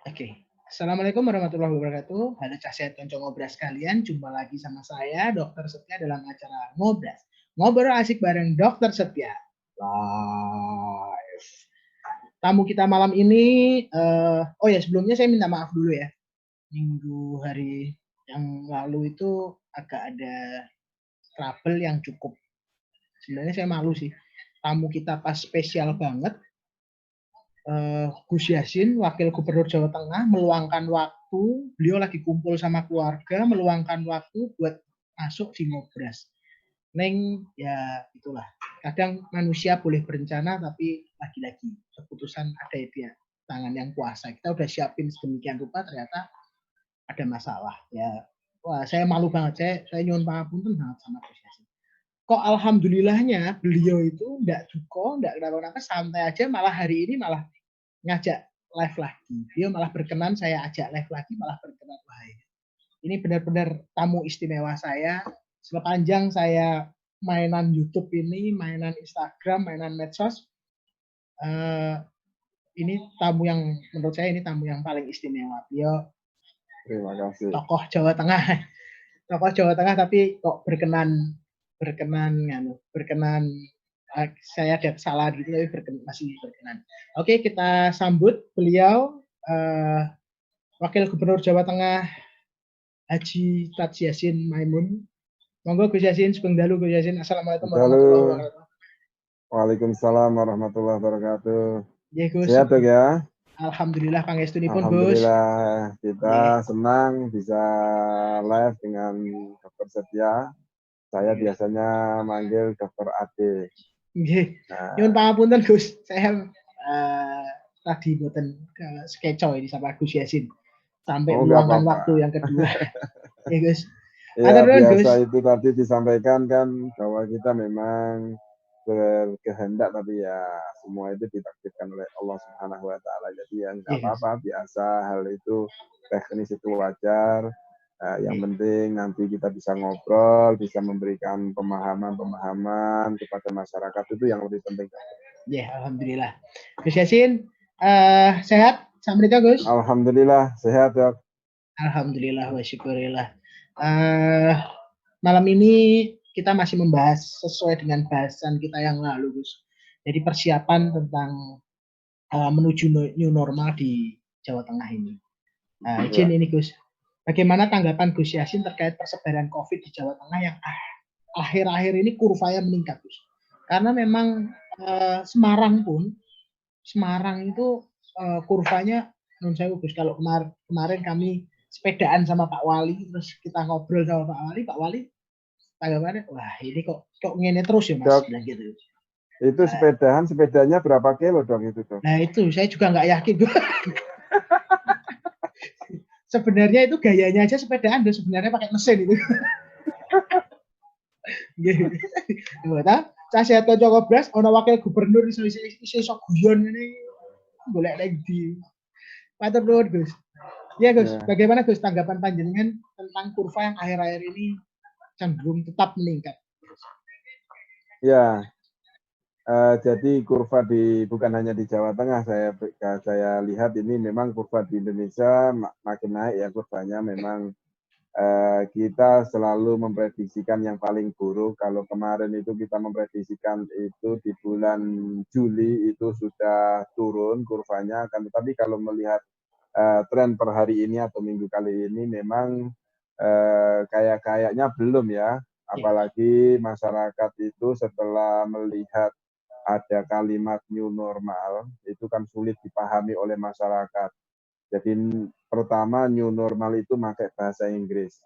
Oke. Assalamualaikum warahmatullahi wabarakatuh. Halo Cahset Konco Ngobras sekalian, jumpa lagi sama saya Dokter Setia dalam acara Ngobras. Ngobrol asik bareng Dokter Setia. Live. Tamu kita malam ini, oh ya sebelumnya saya minta maaf dulu ya. Minggu hari yang lalu itu agak ada trouble yang cukup. Sebenarnya saya malu sih. Tamu kita pas spesial banget. Gus Yassin, Wakil Gubernur Jawa Tengah, meluangkan waktu, beliau lagi kumpul sama keluarga, meluangkan waktu buat masuk di Ngobras. Neng, ya itulah. Kadang manusia boleh berencana, tapi lagi-lagi keputusan ada di tangan yang kuasa. Kita udah siapin sedemikian rupa, ternyata ada masalah. Ya, wah saya malu banget. Saya nyuwun pangapunten banget sama Gus Yassin. Kok alhamdulillahnya beliau itu enggak duko, enggak kenapa-napa, santai aja, malah hari ini malah ngajak live lagi. Dia malah berkenan saya ajak live lagi, malah berkenan. Wah, ini benar-benar tamu istimewa saya. Sepanjang saya mainan YouTube ini, mainan Instagram, mainan medsos, ini tamu yang menurut saya ini tamu yang paling istimewa. Dia Terima kasih. tokoh Jawa Tengah, tokoh Jawa Tengah tapi kok berkenan saya ada salah gitu tapi masih berkenan. Oke, kita sambut beliau Wakil Gubernur Jawa Tengah Haji Taj Yassin Maimun. Monggo Gus Yassin, sugeng dalu Gus Yassin. Assalamualaikum warahmatullahi Halo, wabarakatuh. waalaikumsalam warahmatullahi wabarakatuh. Nggih Gus, Sehat dok ya? alhamdulillah pangestunipun Gus. Alhamdulillah Nggih, kita senang bisa live dengan Dokter Setia. Saya nggih. biasanya manggil Dokter Ade. Nggih. Nyuwun Nah, pangapunten Gus, saya tadi mboten kekeco ini sama Gus Yassin. Sampai oh nggak meluangkan apa-apa. waktu yang kedua. Ya Gus. Ya Matur nuwun Gus. biasa itu tadi disampaikan kan bahwa kita memang berkehendak tapi ya semua itu ditakdirkan oleh Allah Subhanahu wa taala. Jadi ya nggak Nggih Gus. apa-apa, biasa hal itu teknis itu wajar. Yang Nggih. penting nanti kita bisa ngobrol, bisa memberikan pemahaman-pemahaman kepada masyarakat itu yang lebih penting. Nggih, alhamdulillah. Gus Yassin sehat? Assalamualaikum Gus. Alhamdulillah sehat, Dok. Alhamdulillah wa syukurillah. Malam ini kita masih membahas sesuai dengan bahasan kita yang lalu, Gus. Jadi persiapan tentang menuju new normal di Jawa Tengah ini. Izin Ya. ini, Gus. Bagaimana tanggapan Gus Yassin terkait persebaran COVID di Jawa Tengah yang akhir-akhir ini kurvanya meningkat, Gus? Karena memang Semarang itu kurvanya menurut saya Gus. Kalau kemarin kami sepedaan sama Pak Wali, terus kita ngobrol sama Pak Wali tanggapannya, wah ini kok ngene terus ya Mas, Dok, bilang gitu. itu sepedanya berapa kilo, Dok, itu, Dok? Nah itu saya juga nggak yakin. Sebenarnya itu gayanya aja sepedaan, dan sebenarnya pakai mesin itu. Cah sehat Joko Blas, ono wakil gubernur iso guyon ini, golek lagi di. Matur nuwun Gus. Ya Gus, Ya. bagaimana Gus tanggapan panjenengan tentang kurva yang akhir-akhir ini cenderung tetap meningkat? Ya, jadi kurva bukan hanya di Jawa Tengah, saya lihat ini memang kurva di Indonesia makin naik ya kurvanya. Memang kita selalu memprediksikan yang paling buruk. Kalau kemarin itu kita memprediksikan itu di bulan Juli itu sudah turun kurvanya, tetapi kalau melihat tren per hari ini atau minggu kali ini memang kayaknya belum ya. Apalagi masyarakat itu setelah melihat ada kalimat new normal, itu kan sulit dipahami oleh masyarakat. Jadi pertama new normal itu pakai bahasa Inggris.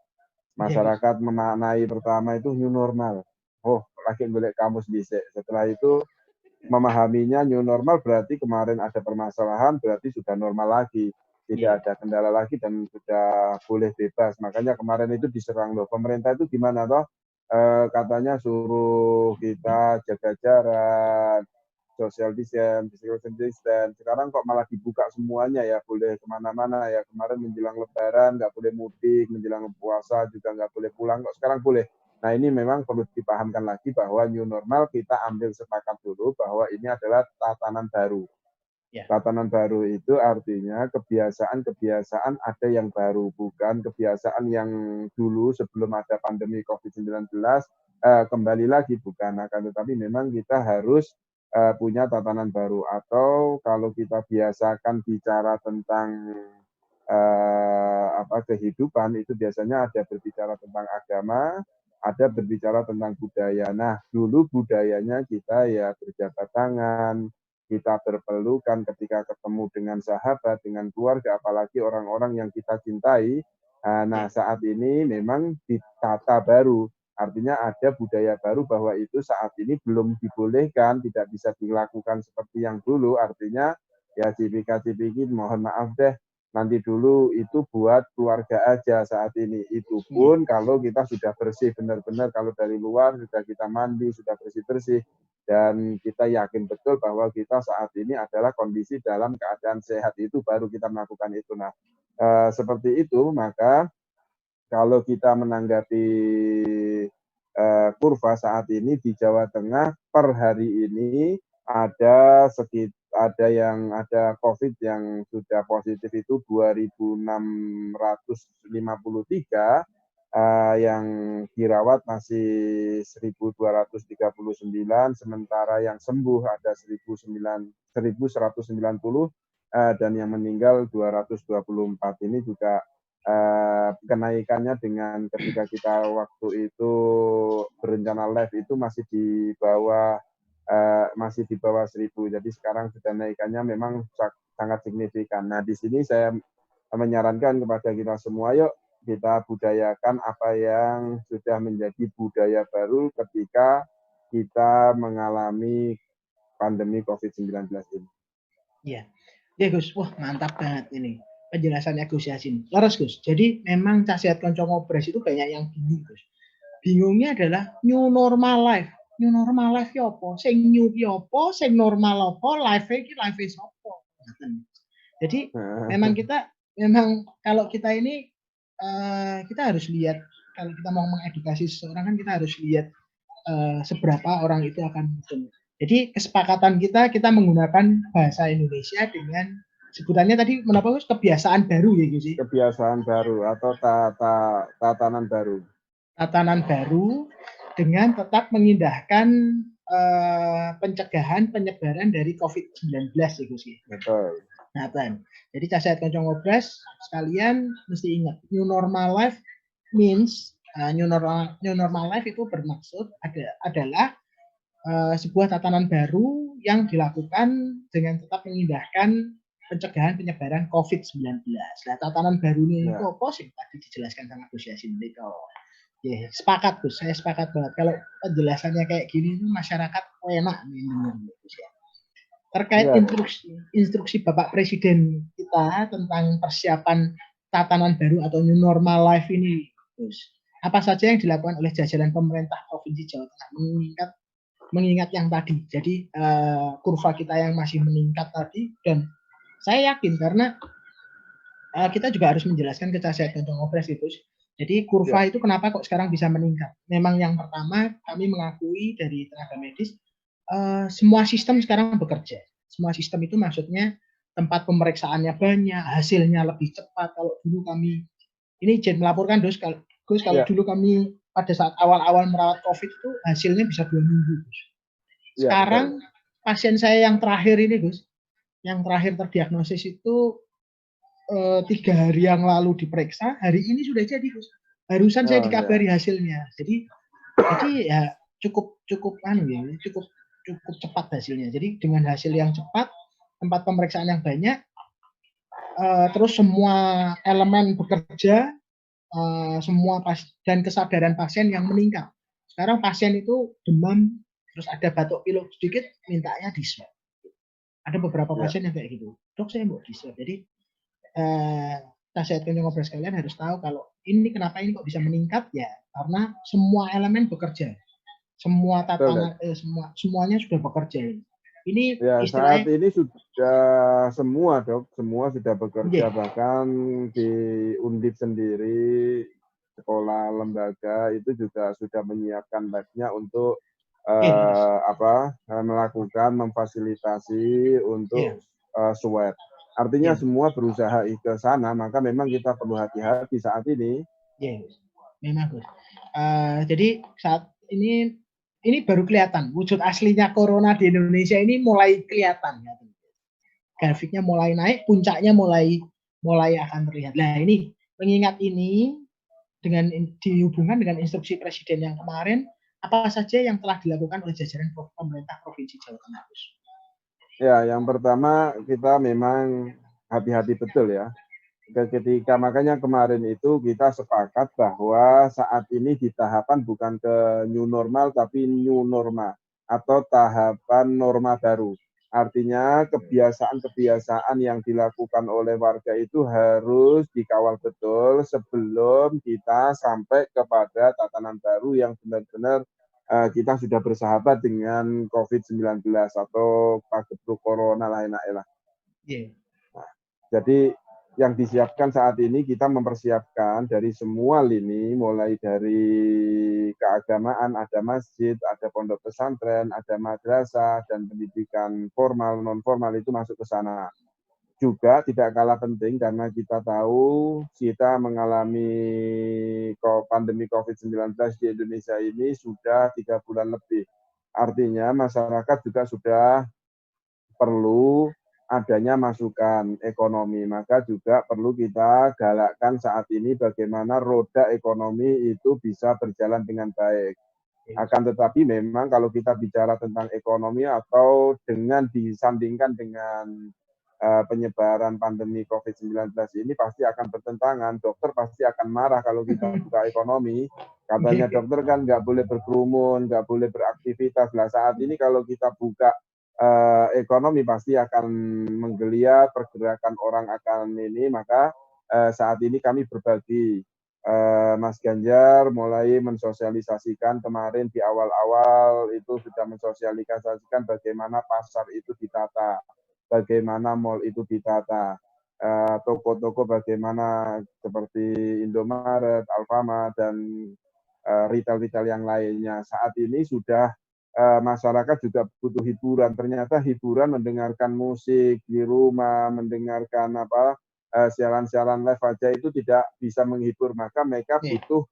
Masyarakat memaknai pertama itu new normal. Oh, lagi golek kamus dhisik. Setelah itu memahaminya new normal berarti kemarin ada permasalahan, berarti sudah normal lagi. Tidak ada kendala lagi dan sudah boleh bebas. Makanya kemarin itu diserang loh. Pemerintah itu gimana toh? Katanya suruh kita jaga jarak, social distance. Sekarang kok malah dibuka semuanya ya, boleh kemana-mana ya. Kemarin menjelang Lebaran nggak boleh mudik, menjelang puasa juga nggak boleh pulang. Kok sekarang boleh? Nah ini memang perlu dipahamkan lagi bahwa new normal kita ambil sepakat dulu bahwa ini adalah tatanan baru. Ya. Tatanan baru itu artinya kebiasaan-kebiasaan ada yang baru, bukan kebiasaan yang dulu sebelum ada pandemi COVID-19 kembali lagi, bukan. Akan tetapi memang kita harus punya tatanan baru, atau kalau kita biasakan bicara tentang kehidupan, itu biasanya ada berbicara tentang agama, ada berbicara tentang budaya. Nah, dulu budayanya kita ya berjabat tangan, kita berpelukan ketika ketemu dengan sahabat, dengan keluarga, apalagi orang-orang yang kita cintai. Nah, saat ini memang ditata baru. Artinya ada budaya baru bahwa itu saat ini belum dibolehkan, tidak bisa dilakukan seperti yang dulu. Artinya ya cipika-cipiki, mohon maaf deh, nanti dulu itu buat keluarga aja saat ini. Itu pun kalau kita sudah bersih benar-benar, kalau dari luar sudah kita mandi, sudah bersih-bersih, dan kita yakin betul bahwa kita saat ini adalah kondisi dalam keadaan sehat, itu baru kita melakukan itu. Nah, seperti itu, maka kalau kita menanggapi kurva saat ini di Jawa Tengah per hari ini ada ada COVID yang sudah positif itu 2.653, yang dirawat masih 1.239, sementara yang sembuh ada 1.190, dan yang meninggal 224. Ini juga kenaikannya dengan ketika kita waktu itu berencana live itu masih di bawah 1.000. Jadi sekarang sudah naikannya memang sangat signifikan. Nah, di sini saya menyarankan kepada kita semua, yuk kita budayakan apa yang sudah menjadi budaya baru ketika kita mengalami pandemi COVID-19 ini. Iya. Ya Gus, wah mantap banget ini penjelasannya Gus Yasin. Laras Gus, jadi memang Casihat Konco Ngobras itu banyak yang bingung Gus. Bingungnya adalah new normal life. New normal life ya apa? Sing new ya apa? Sing normal apa? Life iki life is apa? Jadi memang kalau kita ini kita harus lihat, kalau kita mau mengedukasi seseorang kan kita harus lihat seberapa orang itu akan mudeng. Jadi kesepakatan kita menggunakan bahasa Indonesia dengan sebutannya tadi menapa Gus? Kebiasaan baru ya Gus? Kebiasaan baru atau tatanan baru. Tatanan baru dengan tetap mengindahkan pencegahan penyebaran dari COVID-19 ya Gus. Betul. Nah, jadi Casihat Konco Ngobras sekalian mesti ingat, new normal life means new normal life itu bermaksud adalah sebuah tatanan baru yang dilakukan dengan tetap mengindahkan pencegahan penyebaran COVID-19. Nah, tatanan baru ini itu apa sih? Tadi dijelaskan sama Gus Yasin itu. Ya, sepakat Gus, saya sepakat banget. Kalau penjelasannya kayak gini itu masyarakat enak nih dengar Gus ya. Terkait instruksi Bapak Presiden kita tentang persiapan tatanan baru atau new normal life ini, Gus. Apa saja yang dilakukan oleh jajaran pemerintah Provinsi Jawa Tengah mengingat yang tadi. Jadi kurva kita yang masih meningkat tadi, dan saya yakin karena kita juga harus menjelaskan ke Casihat Konco Ngobras itu. Jadi kurva itu kenapa kok sekarang bisa meningkat? Memang yang pertama kami mengakui dari tenaga medis, semua sistem sekarang bekerja. Semua sistem itu maksudnya tempat pemeriksaannya banyak, hasilnya lebih cepat. Kalau dulu kami, ini izin melaporkan Gus, kalau dulu kami pada saat awal-awal merawat COVID itu hasilnya bisa 2 minggu Gus. Sekarang pasien saya yang terakhir ini Gus, yang terakhir terdiagnosis itu 3 hari yang lalu diperiksa, hari ini sudah jadi Gus. Barusan saya dikabari hasilnya. Jadi ya cukup cepat hasilnya. Jadi dengan hasil yang cepat, tempat pemeriksaan yang banyak, terus semua elemen bekerja, semua dan kesadaran pasien yang meningkat. Sekarang pasien itu demam, terus ada batuk pilek sedikit, mintanya di swab. Ada beberapa pasien yang kayak gitu. Dok, saya mau di swab. Jadi Casihat Konco Ngobras kalian harus tahu kalau ini kenapa ini kok bisa meningkat ya, karena semua elemen bekerja. Semua tatanan semuanya sudah bekerja. Ini ya, saat ini sudah semua Dok, semua sudah bekerja, bahkan di Undip sendiri, sekolah lembaga itu juga sudah menyiapkan labnya untuk melakukan memfasilitasi untuk swab. Artinya semua berusaha ke sana, maka memang kita perlu hati-hati saat ini. Memang Gus. Jadi saat ini baru kelihatan wujud aslinya corona di Indonesia ini mulai kelihatan. Grafiknya mulai naik, puncaknya mulai akan terlihat. Nah ini mengingat ini dengan dihubungkan dengan instruksi Presiden yang kemarin, apa saja yang telah dilakukan oleh jajaran pemerintah Provinsi Jawa Tengah? Ya, yang pertama kita memang hati-hati betul ya. Ketika makanya kemarin itu kita sepakat bahwa saat ini di tahapan bukan ke new normal tapi new norma atau tahapan norma baru. Artinya kebiasaan-kebiasaan yang dilakukan oleh warga itu harus dikawal betul sebelum kita sampai kepada tatanan baru yang benar-benar kita sudah bersahabat dengan COVID-19 atau flu corona lah enak-enak. Nah, jadi yang disiapkan saat ini kita mempersiapkan dari semua lini, mulai dari keagamaan, ada masjid, ada pondok pesantren, ada madrasah, dan pendidikan formal, non-formal itu masuk ke sana. Juga tidak kalah penting karena kita tahu kita mengalami pandemi COVID-19 di Indonesia ini sudah 3 bulan lebih. Artinya masyarakat juga sudah perlu adanya masukan ekonomi, maka juga perlu kita galakkan saat ini bagaimana roda ekonomi itu bisa berjalan dengan baik. Akan tetapi memang kalau kita bicara tentang ekonomi atau dengan disandingkan dengan penyebaran pandemi COVID-19 ini pasti akan bertentangan. Dokter pasti akan marah kalau kita buka ekonomi. Katanya dokter kan nggak boleh berkerumun, nggak boleh beraktivitas. Nah saat ini kalau kita buka ekonomi pasti akan menggeliat, pergerakan orang akan ini, maka saat ini kami berbagi. Mas Ganjar mulai mensosialisasikan kemarin di awal-awal itu sudah mensosialisasikan bagaimana pasar itu ditata, bagaimana mall itu ditata, toko-toko bagaimana seperti Indomaret, Alfamart, dan retail-retail yang lainnya. Saat ini sudah masyarakat juga butuh hiburan. Ternyata hiburan mendengarkan musik di rumah, mendengarkan siaran-siaran live aja itu tidak bisa menghibur. Maka mereka butuh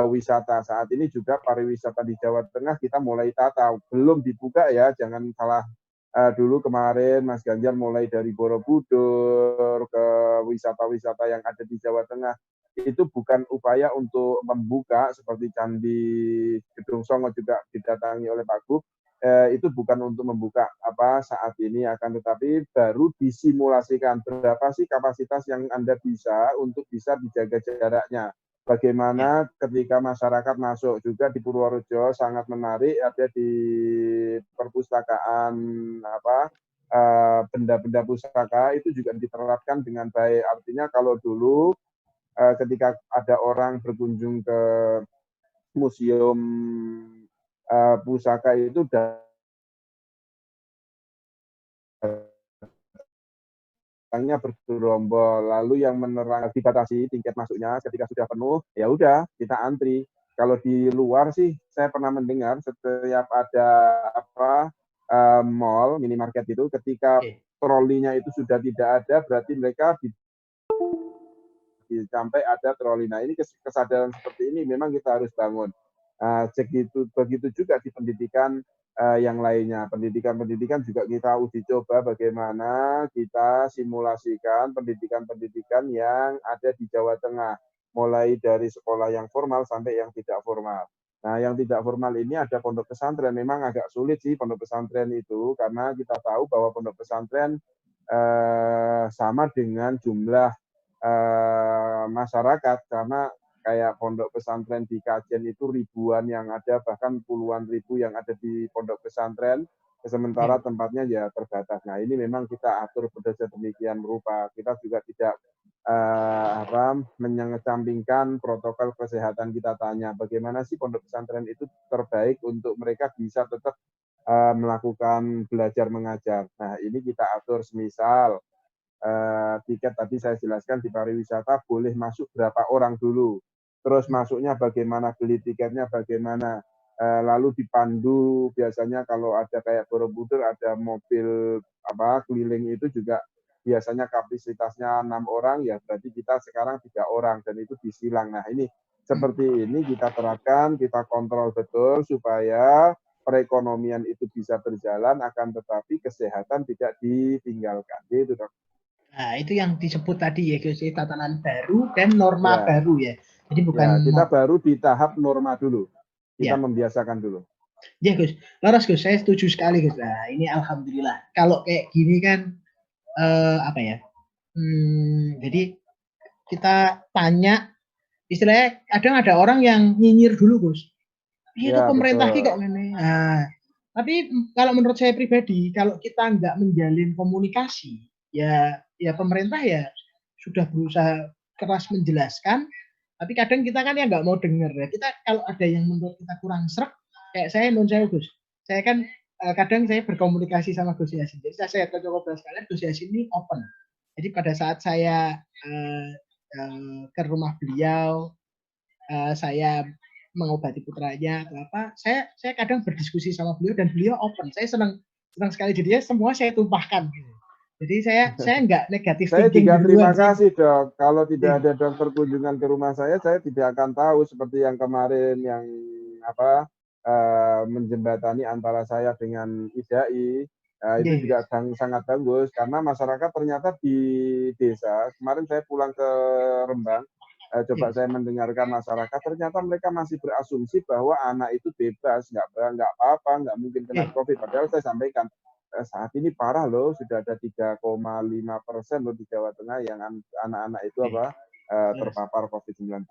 wisata. Saat ini juga pariwisata di Jawa Tengah kita mulai tata. Belum dibuka ya, jangan salah. Dulu kemarin Mas Ganjar mulai dari Borobudur ke wisata-wisata yang ada di Jawa Tengah. Itu bukan upaya untuk membuka seperti Candi Gedung Songo juga didatangi oleh Pak Gub, itu bukan untuk membuka saat ini, akan tetapi baru disimulasikan berapa sih kapasitas yang Anda bisa untuk bisa dijaga jaraknya. Bagaimana ketika masyarakat masuk juga di Purworejo sangat menarik, ada di perpustakaan benda-benda pusaka itu juga diterapkan dengan baik. Artinya kalau dulu ketika ada orang berkunjung ke museum pusaka itu datangnya bergerombol, lalu yang menerang dibatasi tiket masuknya ketika sudah penuh, ya udah kita antri. Kalau di luar sih saya pernah mendengar setiap ada mall, minimarket itu ketika trolinya itu sudah tidak ada, berarti mereka sampai ada troli. Nah ini kesadaran seperti ini memang kita harus bangun. Begitu juga di pendidikan yang lainnya. Pendidikan juga kita uji coba bagaimana kita simulasikan pendidikan-pendidikan yang ada di Jawa Tengah. Mulai dari sekolah yang formal sampai yang tidak formal. Nah yang tidak formal ini ada pondok pesantren. Memang agak sulit sih pondok pesantren itu karena kita tahu bahwa pondok pesantren sama dengan jumlah masyarakat, karena kayak pondok pesantren di Kajen itu ribuan yang ada, bahkan puluhan ribu yang ada di pondok pesantren, sementara tempatnya ya terbatas. Nah ini memang kita atur sedemikian rupa. Kita juga tidak mengesampingkan protokol kesehatan. Kita tanya bagaimana sih pondok pesantren itu terbaik untuk mereka bisa tetap melakukan belajar mengajar. Nah ini kita atur semisal tiket tadi saya jelaskan di pariwisata boleh masuk berapa orang dulu, terus masuknya bagaimana, beli tiketnya bagaimana, lalu dipandu, biasanya kalau ada kayak Borobudur ada mobil keliling itu juga biasanya kapasitasnya 6 orang, ya berarti kita sekarang 3 orang dan itu disilang. Nah ini seperti ini kita terapkan, kita kontrol betul supaya perekonomian itu bisa berjalan, akan tetapi kesehatan tidak ditinggalkan. Gitu, Dok. Nah, itu yang disebut tadi ya, Gus, tatanan baru dan norma Ya. baru ya. Jadi bukan Ya, kita baru di tahap norma dulu. Kita ya. membiasakan dulu. Ya, Gus. Laras, Gus, saya setuju sekali, Gus. Nah, ini alhamdulillah. Kalau kayak gini kan apa ya? Jadi kita tanya, istilahnya kadang ada orang yang nyinyir dulu, Gus. Itu Ya, pemerintah betul. kok ini. Nah, tapi kalau menurut saya pribadi, kalau kita nggak menjalin komunikasi, ya pemerintah ya sudah berusaha keras menjelaskan, tapi kadang kita kan ya nggak mau dengar ya. Kita kalau ada yang menurut kita kurang srek, kayak saya Gus, saya kan kadang saya berkomunikasi sama Gus Yasin. Jadi saya coba sekalian, Gus Yasin ini open. Jadi pada saat saya ke rumah beliau, saya mengobati putranya atau apa, saya kadang berdiskusi sama beliau dan beliau open. Saya senang sekali, jadinya semua saya tumpahkan. Jadi saya nggak negatif Saya thinking juga terima duluan. kasih, Dok. Kalau tidak ada dokter kunjungan ke rumah saya tidak akan tahu seperti yang kemarin yang menjembatani antara saya dengan IDAI. Itu juga sangat bagus karena masyarakat ternyata di desa. Kemarin saya pulang ke Rembang, coba saya mendengarkan masyarakat, ternyata mereka masih berasumsi bahwa anak itu bebas, nggak apa-apa, nggak mungkin kena COVID. Padahal saya sampaikan, saat ini parah loh, sudah ada 3,5% loh di Jawa Tengah yang anak-anak itu terpapar COVID-19.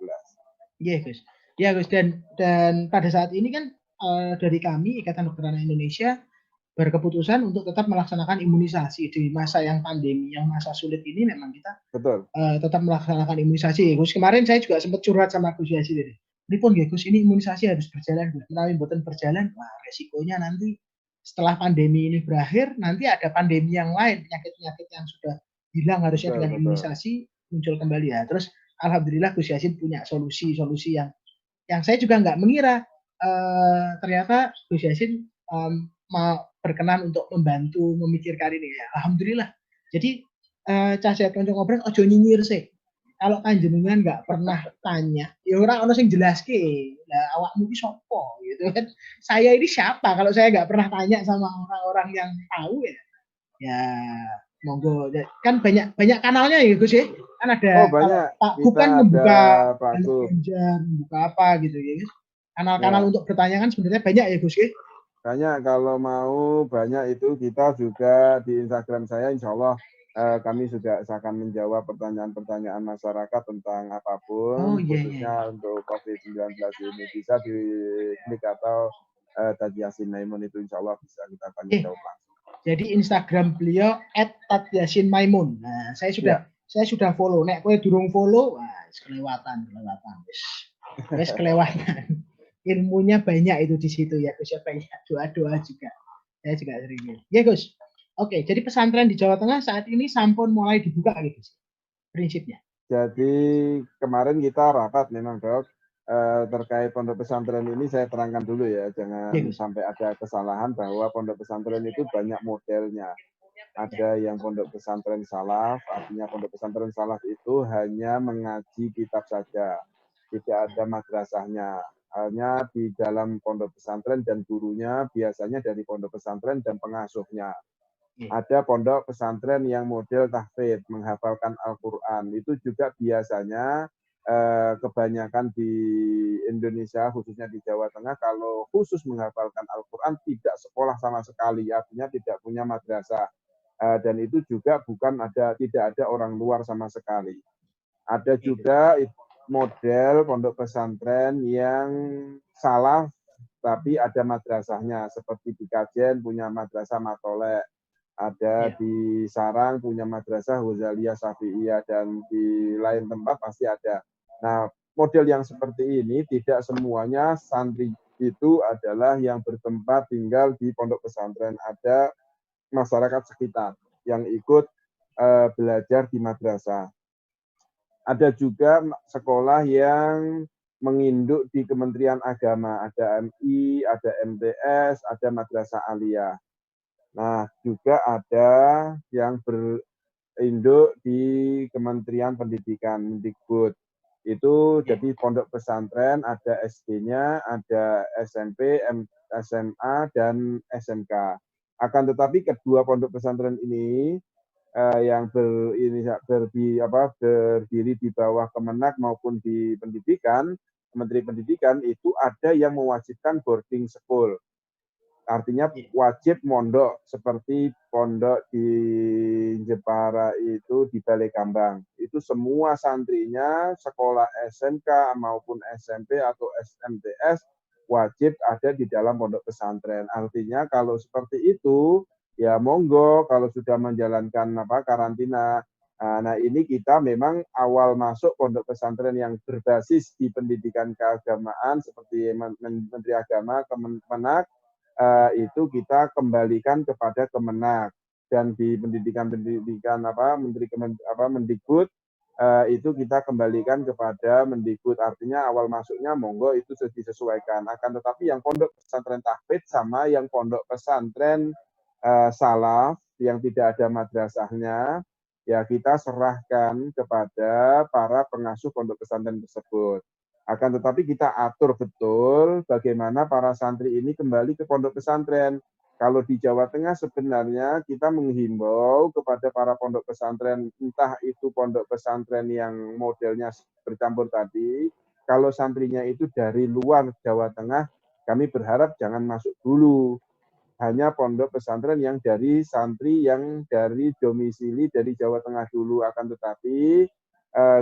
Iya, Gus. Ya, Gus. Dan pada saat ini kan dari kami Ikatan Dokter Anak Indonesia berkeputusan untuk tetap melaksanakan imunisasi di masa yang pandemi, yang masa sulit ini. Memang kita tetap melaksanakan imunisasi. Gus, kemarin saya juga sempat curhat sama Gus Yasin. Ini pun Gus, ini imunisasi harus berjalan. Menawi buatan berjalan, wah resikonya nanti setelah pandemi ini berakhir, nanti ada pandemi yang lain, penyakit-penyakit yang sudah hilang harusnya dengan imunisasi muncul kembali ya. Terus alhamdulillah Gus Yasin punya solusi-solusi yang saya juga nggak mengira ternyata Gus Yasin mau berkenan untuk membantu memikirkan ini ya. Alhamdulillah. Jadi cah sehat kanca ngobrol ojo nyinyir sih. Kalau panjenengan nggak pernah tanya, ya orang ono sing jelaske. Lah awakmu iki sapa gitu kan. Saya ini siapa kalau saya nggak pernah tanya sama orang-orang yang tahu ya. Ya monggo kan banyak kanalnya ya Gus ya. Kan ada banyak. Pak Gub kan membuka membuka apa gitu ya. Kanal-kanal untuk bertanya kan sebenarnya banyak ya Gus ya. Banyak, kalau mau banyak itu kita juga di Instagram saya insya Allah kami juga akan menjawab pertanyaan-pertanyaan masyarakat tentang apapun, khususnya untuk COVID-19 ini. Bisa diklik atau Tati Yasin Maimun itu insya Allah bisa kita tanya jawab langsung. Jadi Instagram beliau @tatyasinmaimun. Nah, saya sudah follow. Nek kowe durung follow, wah kelewatan. Wes kelewatan. Ilmunya banyak itu di situ ya Gus ya, banyak doa-doa juga. Saya juga sering. Ya Gus. Oke, jadi pesantren di Jawa Tengah saat ini sampun mulai dibuka gitu prinsipnya. Jadi kemarin kita rapat memang Dok, terkait pondok pesantren ini saya terangkan dulu ya, jangan sampai ada kesalahan bahwa pondok pesantren itu banyak modelnya. Ada yang pondok pesantren salaf, artinya pondok pesantren salaf itu hanya mengaji kitab saja, tidak ada madrasahnya. Hanya di dalam pondok pesantren dan gurunya biasanya dari pondok pesantren dan pengasuhnya. Ada pondok pesantren yang model tahfidz, menghafalkan Al-Quran. Itu juga biasanya kebanyakan di Indonesia, khususnya di Jawa Tengah, kalau khusus menghafalkan Al-Quran tidak sekolah sama sekali, artinya tidak punya madrasah. Dan itu juga tidak ada orang luar sama sekali. Ada juga model pondok pesantren yang salaf, tapi ada madrasahnya, seperti di Kajen punya madrasah Matolek, ada di Sarang punya madrasah Ghazaliyah Syafi'iyah, dan di lain tempat pasti ada. Nah, model yang seperti ini tidak semuanya santri itu adalah yang bertempat tinggal di pondok pesantren. Ada masyarakat sekitar yang ikut belajar di madrasah. Ada juga sekolah yang menginduk di Kementerian Agama, ada MI, ada MTS, ada Madrasah Aliyah. Nah, juga ada yang berinduk di Kementerian Pendidikan, Mendikbud. Itu jadi pondok pesantren, ada SD-nya, ada SMP, SMA, dan SMK. Akan tetapi kedua pondok pesantren ini yang berdiri di bawah Kemenak maupun di pendidikan, Menteri Pendidikan itu ada yang mewajibkan boarding school. Artinya wajib mondok seperti pondok di Jepara itu di Balai Kambang. Itu semua santrinya sekolah SMK maupun SMP atau SMTS wajib ada di dalam pondok pesantren. Artinya kalau seperti itu ya monggo kalau sudah menjalankan karantina. Nah ini kita memang awal masuk pondok pesantren yang berbasis di pendidikan keagamaan seperti Menteri Agama, Kemenak, itu kita kembalikan kepada Kemenak, dan di pendidikan Mendikbud itu kita kembalikan kepada Mendikbud. Artinya awal masuknya monggo itu disesuaikan. Akan tetapi yang pondok pesantren tahfidz sama yang pondok pesantren salaf yang tidak ada madrasahnya, ya kita serahkan kepada para pengasuh pondok pesantren tersebut. Akan tetapi kita atur betul bagaimana para santri ini kembali ke pondok pesantren. Kalau di Jawa Tengah sebenarnya kita menghimbau kepada para pondok pesantren, entah itu pondok pesantren yang modelnya bercampur tadi, kalau santrinya itu dari luar Jawa Tengah, kami berharap jangan masuk dulu. Hanya pondok pesantren yang dari santri yang dari domisili dari Jawa Tengah dulu. Akan tetapi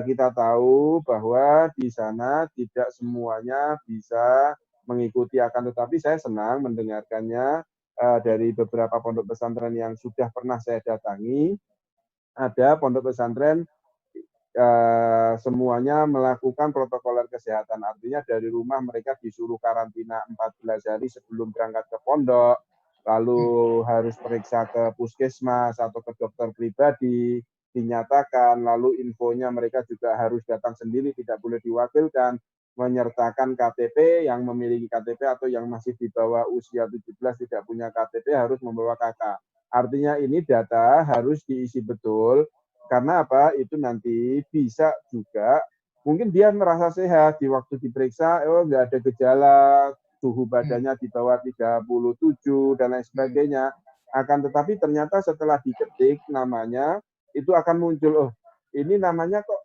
kita tahu bahwa di sana tidak semuanya bisa mengikuti, akan tetapi saya senang mendengarkannya dari beberapa pondok pesantren yang sudah pernah saya datangi. Ada pondok pesantren semuanya melakukan protokol kesehatan, artinya dari rumah mereka disuruh karantina 14 hari sebelum berangkat ke pondok, lalu harus periksa ke puskesmas atau ke dokter pribadi, dinyatakan, lalu infonya mereka juga harus datang sendiri, tidak boleh diwakilkan, menyertakan KTP, yang memiliki KTP atau yang masih di bawah usia 17 tidak punya KTP harus membawa KK. Artinya ini data harus diisi betul, karena apa? Itu nanti bisa juga, mungkin dia merasa sehat, di waktu diperiksa, nggak ada gejala, suhu badannya di bawah 37, dan lain sebagainya. Akan tetapi ternyata setelah diketik namanya, itu akan muncul, ini namanya kok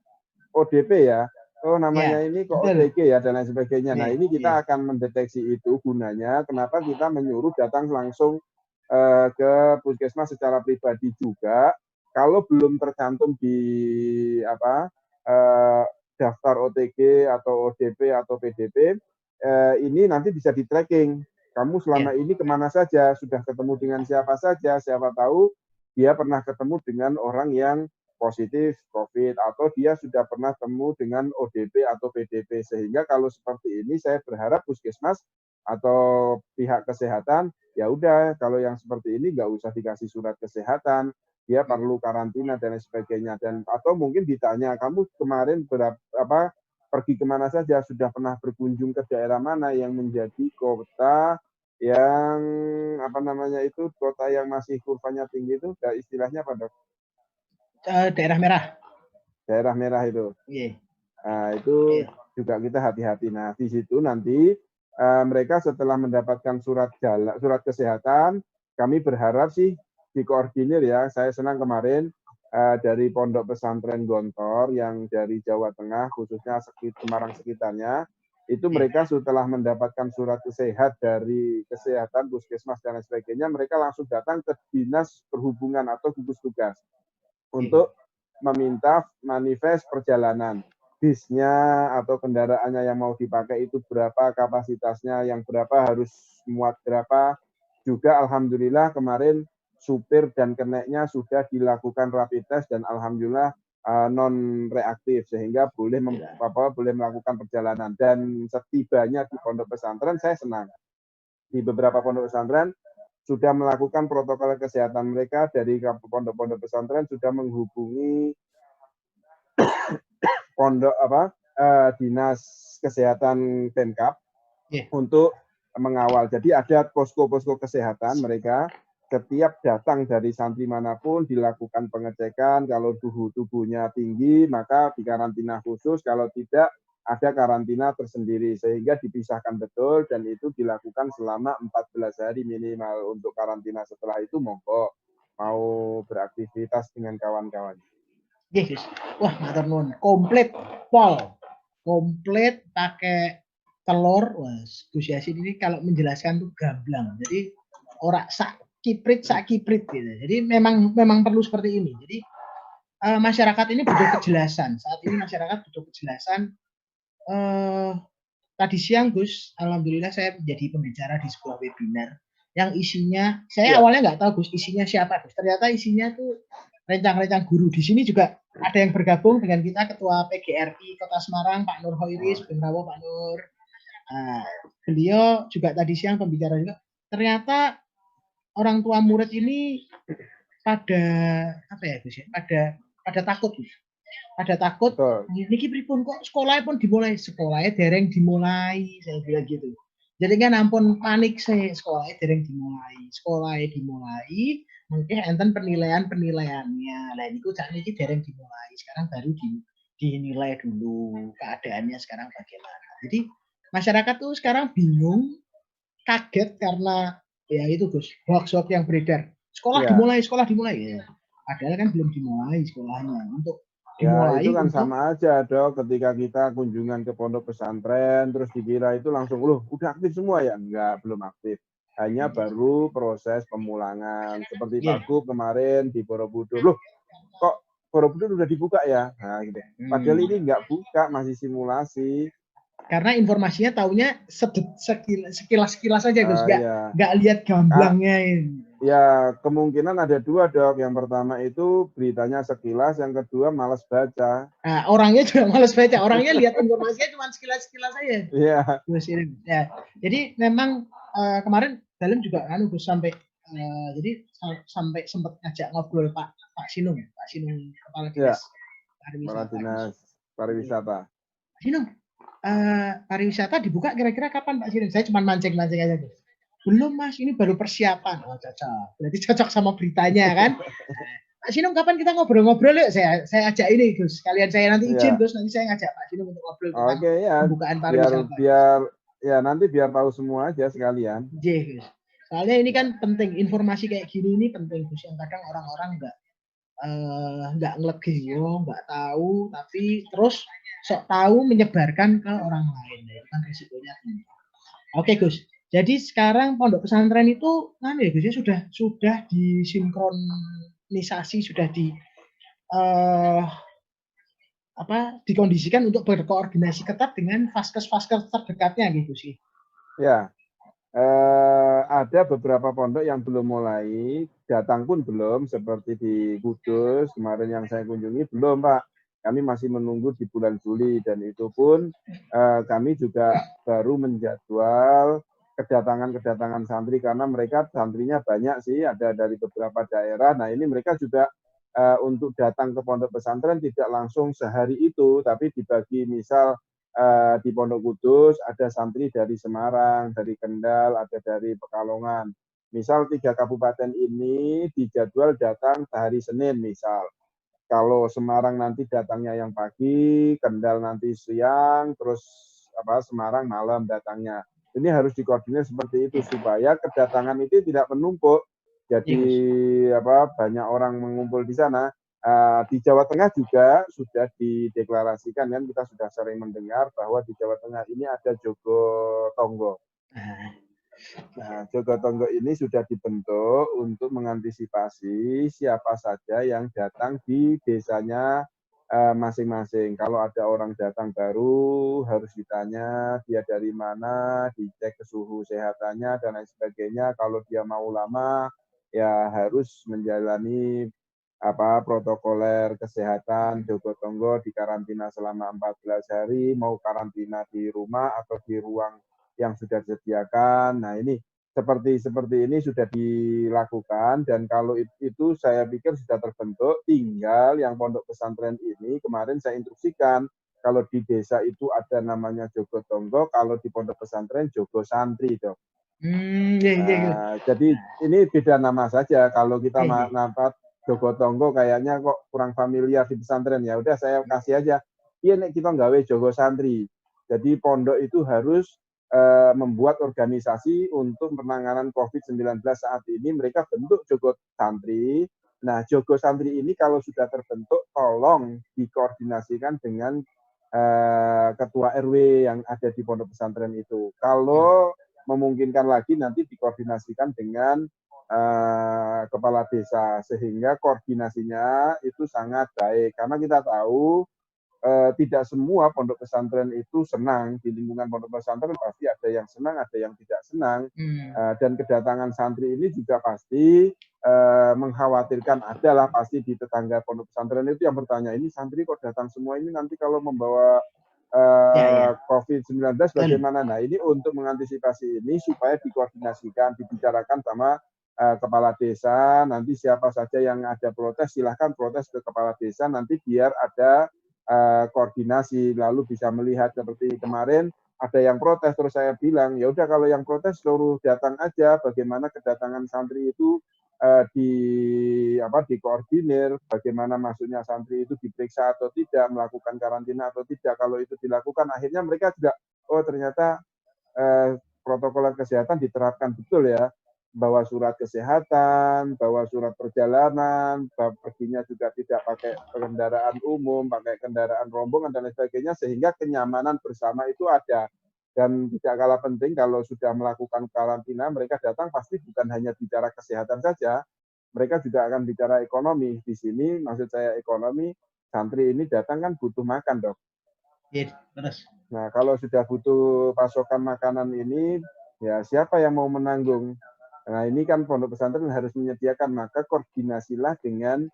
ODP ya, namanya ini kok OTG ya, dan lain sebagainya. Nah ini kita akan mendeteksi itu, gunanya kenapa kita menyuruh datang langsung ke puskesmas secara pribadi juga, kalau belum tercantum di daftar OTG atau ODP atau PDP, ini nanti bisa di-tracking. Kamu selama ini kemana saja, sudah ketemu dengan siapa saja, siapa tahu dia pernah ketemu dengan orang yang positif COVID, atau dia sudah pernah ketemu dengan ODP atau PDP. Sehingga kalau seperti ini, saya berharap puskesmas atau pihak kesehatan, ya udah, kalau yang seperti ini nggak usah dikasih surat kesehatan, dia perlu karantina dan lain sebagainya. Dan atau mungkin ditanya, kamu kemarin pergi kemana saja, sudah pernah berkunjung ke daerah mana yang menjadi kota yang kota yang masih kurvanya tinggi itu, istilahnya apa, Dok? Daerah merah. Daerah merah itu. Nah, itu juga kita hati-hati. Nah, di situ nanti mereka setelah mendapatkan surat kesehatan, kami berharap sih dikoordinir ya. Saya senang kemarin dari Pondok Pesantren Gontor yang dari Jawa Tengah, khususnya Semarang sekitarnya, itu mereka setelah mendapatkan surat sehat dari kesehatan, puskesmas, dan lain sebagainya, mereka langsung datang ke Dinas Perhubungan atau gugus tugas untuk meminta manifest perjalanan. Bisnya atau kendaraannya yang mau dipakai itu berapa, kapasitasnya yang berapa, harus muat berapa. Juga alhamdulillah kemarin supir dan keneknya sudah dilakukan rapid test dan alhamdulillah non reaktif, sehingga boleh melakukan perjalanan. Dan setibanya di pondok pesantren, saya senang di beberapa pondok pesantren sudah melakukan protokol kesehatan. Mereka dari pondok-pondok pesantren sudah menghubungi pondok dinas kesehatan Pemkab untuk mengawal. Jadi ada posko-posko kesehatan, mereka setiap datang dari santri manapun dilakukan pengecekan, kalau suhu tubuhnya tinggi maka dikarantina khusus, kalau tidak ada karantina tersendiri, sehingga dipisahkan betul dan itu dilakukan selama 14 hari minimal. Untuk karantina setelah itu monggo mau beraktivitas dengan kawan-kawan. Yes. Wah, matur nuwun. Komplit pol. Komplit pakai telur. Wah, Gus Yasin ini kalau menjelaskan tuh gamblang. Jadi ora sak kiprit gitu. Jadi memang perlu seperti ini. Jadi masyarakat ini butuh kejelasan. Saat ini masyarakat butuh kejelasan. Tadi siang Gus, alhamdulillah saya menjadi pembicara di sebuah webinar yang isinya, saya awalnya nggak tahu Gus isinya siapa Gus. Ternyata isinya tuh rencang-rencang guru. Di sini juga ada yang bergabung dengan kita, Ketua PGRI Kota Semarang, Pak Nur Hoiris, Benrawo Pak Nur. Beliau juga tadi siang pembicara juga. Ternyata orang tua murid ini pada apa ya Gus ya? Pada takut Gus. Ada takut, niki pripun kok sekolahnya pun dimulai, sekolahnya dereng dimulai, saya bilang gitu. Jadi kan ampun panik saya, sekolahnya dereng dimulai, mungkin enten penilaiannya. Lah niku sak niki dereng dimulai, sekarang baru dinilai dulu keadaannya sekarang bagaimana. Jadi masyarakat tuh sekarang bingung, kaget karena ya itu Gus, hoax-hoax yang beredar. Sekolah dimulai ya. Padahal kan belum dimulai sekolahnya. Untuk ya itu kan sama aja dok, ketika kita kunjungan ke pondok pesantren terus dikira itu langsung loh udah aktif semua ya, enggak, belum aktif, hanya baru proses pemulangan. Seperti Pak Gub kemarin di Borobudur, loh kok Borobudur udah dibuka ya, nah gitu. Padahal ini enggak buka, masih simulasi. Karena informasinya taunya sekilas saja Gus, enggak lihat gamblangnya ini. Ya, kemungkinan ada dua dok. Yang pertama itu beritanya sekilas, yang kedua malas baca. Nah, orangnya juga malas baca. Orangnya lihat informasinya cuma sekilas saja. Iya. Ya. Jadi memang kemarin Dalam juga sampai jadi sampai sempat ngajak ngobrol Pak Sinung Kepala Dinas Pariwisata. Pak Sinung, pariwisata dibuka kira-kira kapan Pak Sinung? Saya cuma mancing-mancing aja Gus. Belum Mas, ini baru persiapan. Oh cocok, berarti cocok sama beritanya kan. Pak Sinung kapan kita ngobrol-ngobrol yuk, saya ajak ini Gus, kalian saya nanti izin Gus, nanti saya ngajak Pak Sinung untuk ngobrol tentang pembukaan pariwisata. Biar tahu semua aja sekalian. Gus. Soalnya ini kan penting, informasi kayak gini ini penting Gus, yang kadang orang-orang nggak ngelegi, nggak tahu, tapi terus sok tahu menyebarkan ke orang lain, itu kan risikonya. Oke Gus. Jadi sekarang pondok pesantren itu ya Gus ya sudah disinkronisasi, sudah dikondisikan untuk berkoordinasi ketat dengan vaskes-vaskes terdekatnya gitu sih. Ya. Ada beberapa pondok yang belum mulai, datang pun belum, seperti di Kudus kemarin yang saya kunjungi belum Pak. Kami masih menunggu di bulan Juli, dan itu pun kami juga baru menjadwal kedatangan santri, karena mereka santrinya banyak sih, ada dari beberapa daerah. Nah ini mereka juga untuk datang ke pondok pesantren tidak langsung sehari itu, tapi dibagi, misal di Pondok Kudus ada santri dari Semarang, dari Kendal, ada dari Pekalongan. Misal 3 kabupaten ini dijadwal datang hari Senin misal. Kalau Semarang nanti datangnya yang pagi, Kendal nanti siang, terus Semarang malam datangnya. Ini harus dikoordinir seperti itu supaya kedatangan itu tidak menumpuk. Jadi banyak orang mengumpul di sana. Di Jawa Tengah juga sudah dideklarasikan, kan kita sudah sering mendengar bahwa di Jawa Tengah ini ada Jogotongo. Nah, Jogotongo ini sudah dibentuk untuk mengantisipasi siapa saja yang datang di desanya masing-masing. Kalau ada orang datang baru, harus ditanya dia dari mana, dicek suhu kesehatannya dan lain sebagainya. Kalau dia mau lama, ya harus menjalani protokoler kesehatan Jogotongo, di karantina selama 14 hari, mau karantina di rumah atau di ruang yang sudah disediakan. Nah ini seperti ini sudah dilakukan, dan kalau itu saya pikir sudah terbentuk, tinggal yang pondok pesantren ini kemarin saya instruksikan Kalau di desa itu ada namanya Jogo Tonggo, kalau di pondok pesantren Jogo Santri, Dok. Jadi ini beda nama saja. Kalau kita nampak Jogo Tonggo kayaknya kok kurang familiar di pesantren, ya udah saya kasih aja. Iya nek kita nggawe Jogo Santri. Jadi pondok itu harus membuat organisasi untuk penanganan COVID-19 saat ini. Mereka bentuk Jogo Santri. Nah, Jogo Santri ini kalau sudah terbentuk, tolong dikoordinasikan dengan ketua RW yang ada di pondok pesantren itu. Kalau memungkinkan lagi nanti dikoordinasikan dengan kepala desa, sehingga koordinasinya itu sangat baik. Karena kita tahu tidak semua pondok pesantren itu senang. Di lingkungan pondok pesantren pasti ada yang senang, ada yang tidak senang. Dan kedatangan santri ini juga pasti mengkhawatirkan, adalah pasti di tetangga pondok pesantren itu yang bertanya, ini santri kok datang semua ini, nanti kalau membawa COVID-19 bagaimana? Nah, ini untuk mengantisipasi ini supaya dikoordinasikan, dibicarakan sama kepala desa. Nanti siapa saja yang ada protes, silahkan protes ke kepala desa, nanti biar ada koordinasi, lalu bisa melihat seperti kemarin ada yang protes, terus saya bilang ya udah kalau yang protes suruh datang aja, bagaimana kedatangan santri itu dikoordinir, bagaimana masuknya santri itu diperiksa atau tidak, melakukan karantina atau tidak. Kalau itu dilakukan, akhirnya mereka juga ternyata protokol kesehatan diterapkan betul ya, bawa surat kesehatan, bawa surat perjalanan, perginya juga tidak pakai kendaraan umum, pakai kendaraan rombongan dan lain sebagainya, sehingga kenyamanan bersama itu ada. Dan tidak kalah penting, kalau sudah melakukan karantina, mereka datang pasti bukan hanya bicara kesehatan saja, mereka juga akan bicara ekonomi. Di sini maksud saya ekonomi, santri ini datang kan butuh makan, Dok. Nah, kalau sudah butuh pasokan makanan ini, ya siapa yang mau menanggung? Nah, ini kan pondok pesantren harus menyediakan, maka koordinasilah dengan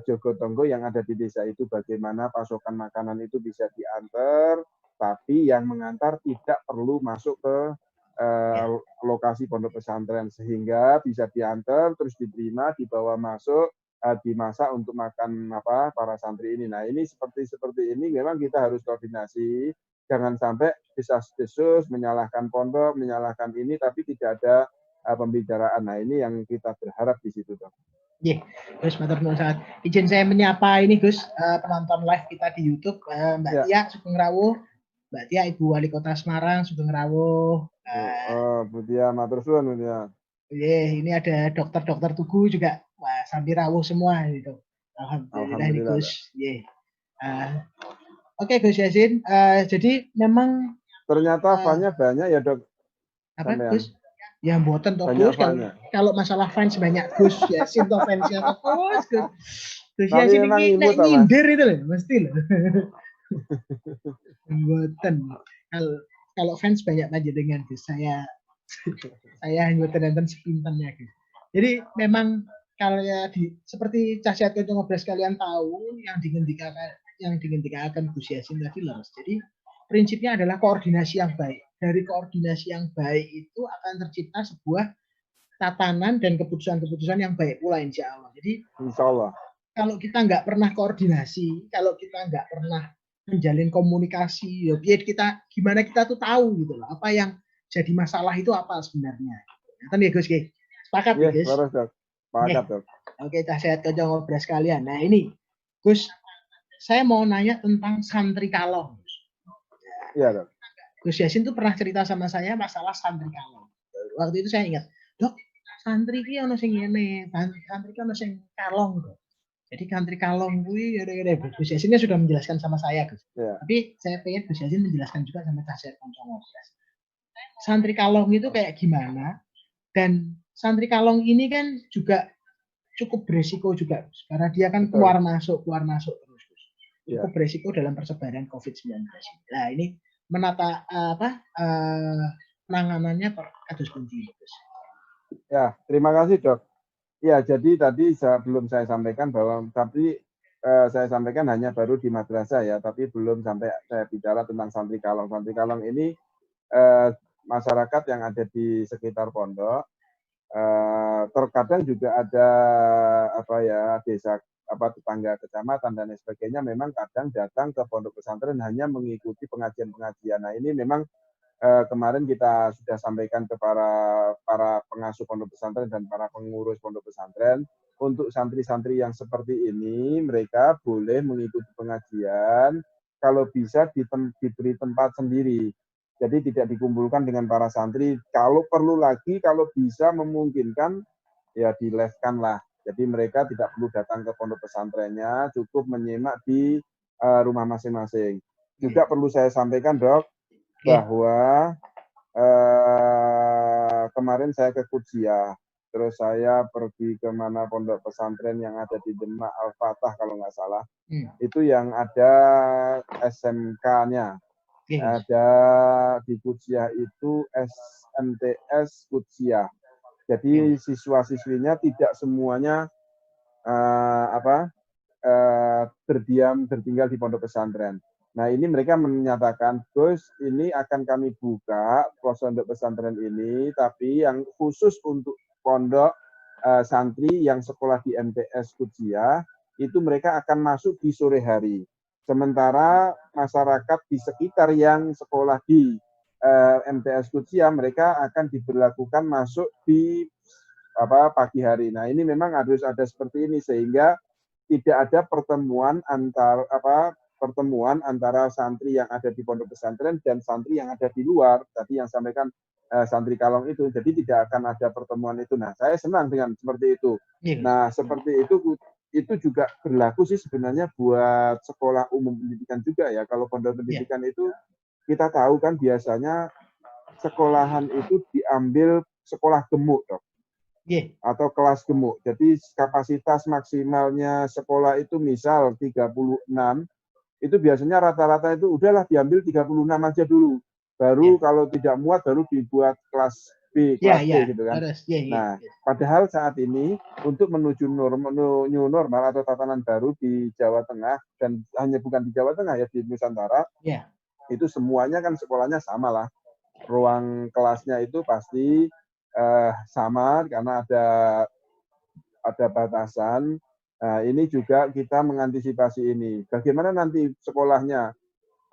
Jogo Tonggo yang ada di desa itu, bagaimana pasokan makanan itu bisa diantar, tapi yang mengantar tidak perlu masuk ke lokasi pondok pesantren, sehingga bisa diantar, terus diterima, dibawa masuk, dimasak untuk makan para santri ini. Nah, ini seperti ini memang kita harus koordinasi, jangan sampai desas-desus menyalahkan pondok, menyalahkan ini, tapi tidak ada pembicaraan. Nah, ini yang kita berharap di situ, Dok. Gus, matur nuwun sangat. Izin saya menyapa ini, Gus, penonton live kita di YouTube, Mbak Tia Sugeng Rawuh, Mbak Tia Ibu Wali Kota Semarang Sugeng Rawuh. Bu Tia, matur suwun, Bu Tia. Ini ada dokter-dokter Tugu juga, sambil rawuh semua gitu. Alhamdulillah nih, Gus. Oke, Gus Yasin. Jadi memang ternyata fannya banyak ya, Dok. Apa, Gus? Ya mboten toh, Gus. Kalau masalah fans banyak Gus Yasin toh fansnya toh, Gus. Gus Yasin ini nek nyindir itu loh, mesti loh. Mboten. Kalau fans banyak panjenengan, Gus. Saya mboten enten sepintennya, Gus. Jadi memang kalau seperti Cah Sehat Kanca Ngobras kalian tahu yang dingendikakan Gus Yasin tadi loh. Jadi prinsipnya adalah koordinasi yang baik. Dari koordinasi yang baik itu akan tercipta sebuah tatanan dan keputusan-keputusan yang baik pula, insya Allah. Jadi insya Allah, kalau kita nggak pernah koordinasi, kalau kita nggak pernah menjalin komunikasi, ya kita gimana kita tuh tahu gitu loh, apa yang jadi masalah itu apa sebenarnya. Kan ya Gus, sepakat ya Gus? Sepakat, Dok. Oke, Cah Sehat Kanca Ngobras kalian. Nah ini, Gus, saya mau nanya tentang santri kalong. Iya, Dok. Gus Yasin tuh pernah cerita sama saya masalah santri kalong. Waktu itu saya ingat, Dok, santri ki ono sing ngene, santri ki ono sing kalong, Dok. Jadi santri kalong kuwi Gus Yasin sudah menjelaskan sama saya, Gus. Yeah. Tapi saya pengen Gus Yasin menjelaskan juga sama Cah Sehat Kanca Ngobras. Santri kalong itu kayak gimana? Dan santri kalong ini kan juga cukup beresiko juga, Gus. Karena dia kan keluar masuk terus, Gus. Cukup beresiko dalam persebaran COVID-19. Nah, ini menata penanganannya kados pundi, Gus. Ya, terima kasih, Dok. Ya, jadi tadi belum saya sampaikan bahwa saya sampaikan hanya baru di madrasah ya, tapi belum sampai saya bicara tentang santri kalong. Santri kalong ini masyarakat yang ada di sekitar pondok Terkadang juga ada desa tetangga kecamatan dan lain sebagainya memang kadang datang ke pondok pesantren hanya mengikuti pengajian-pengajian. Nah ini memang kemarin kita sudah sampaikan ke para pengasuh pondok pesantren dan para pengurus pondok pesantren untuk santri-santri yang seperti ini mereka boleh mengikuti pengajian kalau bisa diberi tempat sendiri. Jadi tidak dikumpulkan dengan para santri. Kalau perlu lagi, kalau bisa memungkinkan ya dileskan lah. Jadi mereka tidak perlu datang ke pondok pesantrennya, cukup menyimak di rumah masing-masing. Juga perlu saya sampaikan, Dok, bahwa kemarin saya ke Kujiah, terus saya pergi ke mana pondok pesantren yang ada di Demak Al-Fatah kalau nggak salah. Itu yang ada SMK-nya. Ada di Kujiah itu SMTS Kujiah. Jadi siswa-siswinya tidak semuanya tertinggal di pondok pesantren. Nah ini mereka menyatakan, Gus, ini akan kami buka pondok pesantren ini, tapi yang khusus untuk pondok santri yang sekolah di MTS Kujiah, itu mereka akan masuk di sore hari. Sementara masyarakat di sekitar yang sekolah di MTS Kujiah, mereka akan diberlakukan masuk di pagi hari. Nah ini memang harus ada seperti ini sehingga tidak ada pertemuan antara santri yang ada di pondok pesantren dan santri yang ada di luar. Tadi yang sampaikan santri Kalong itu, jadi tidak akan ada pertemuan itu. Nah, saya senang dengan seperti itu. Nah, seperti itu juga berlaku sih sebenarnya buat sekolah umum pendidikan juga ya. Kalau pondok pendidikan itu kita tahu kan biasanya sekolahan itu diambil sekolah gemuk, Dok. Atau kelas gemuk. Jadi kapasitas maksimalnya sekolah itu misal 36, itu biasanya rata-rata itu udahlah diambil 36 aja dulu. Baru kalau tidak muat baru dibuat kelas B, kelas C gitu kan. Nah, padahal saat ini untuk menuju new normal atau tatanan baru di Jawa Tengah dan hanya bukan di Jawa Tengah ya, di Nusantara, itu semuanya kan sekolahnya sama lah. Ruang kelasnya itu pasti sama karena ada batasan. Nah, ini juga kita mengantisipasi ini. Bagaimana nanti sekolahnya?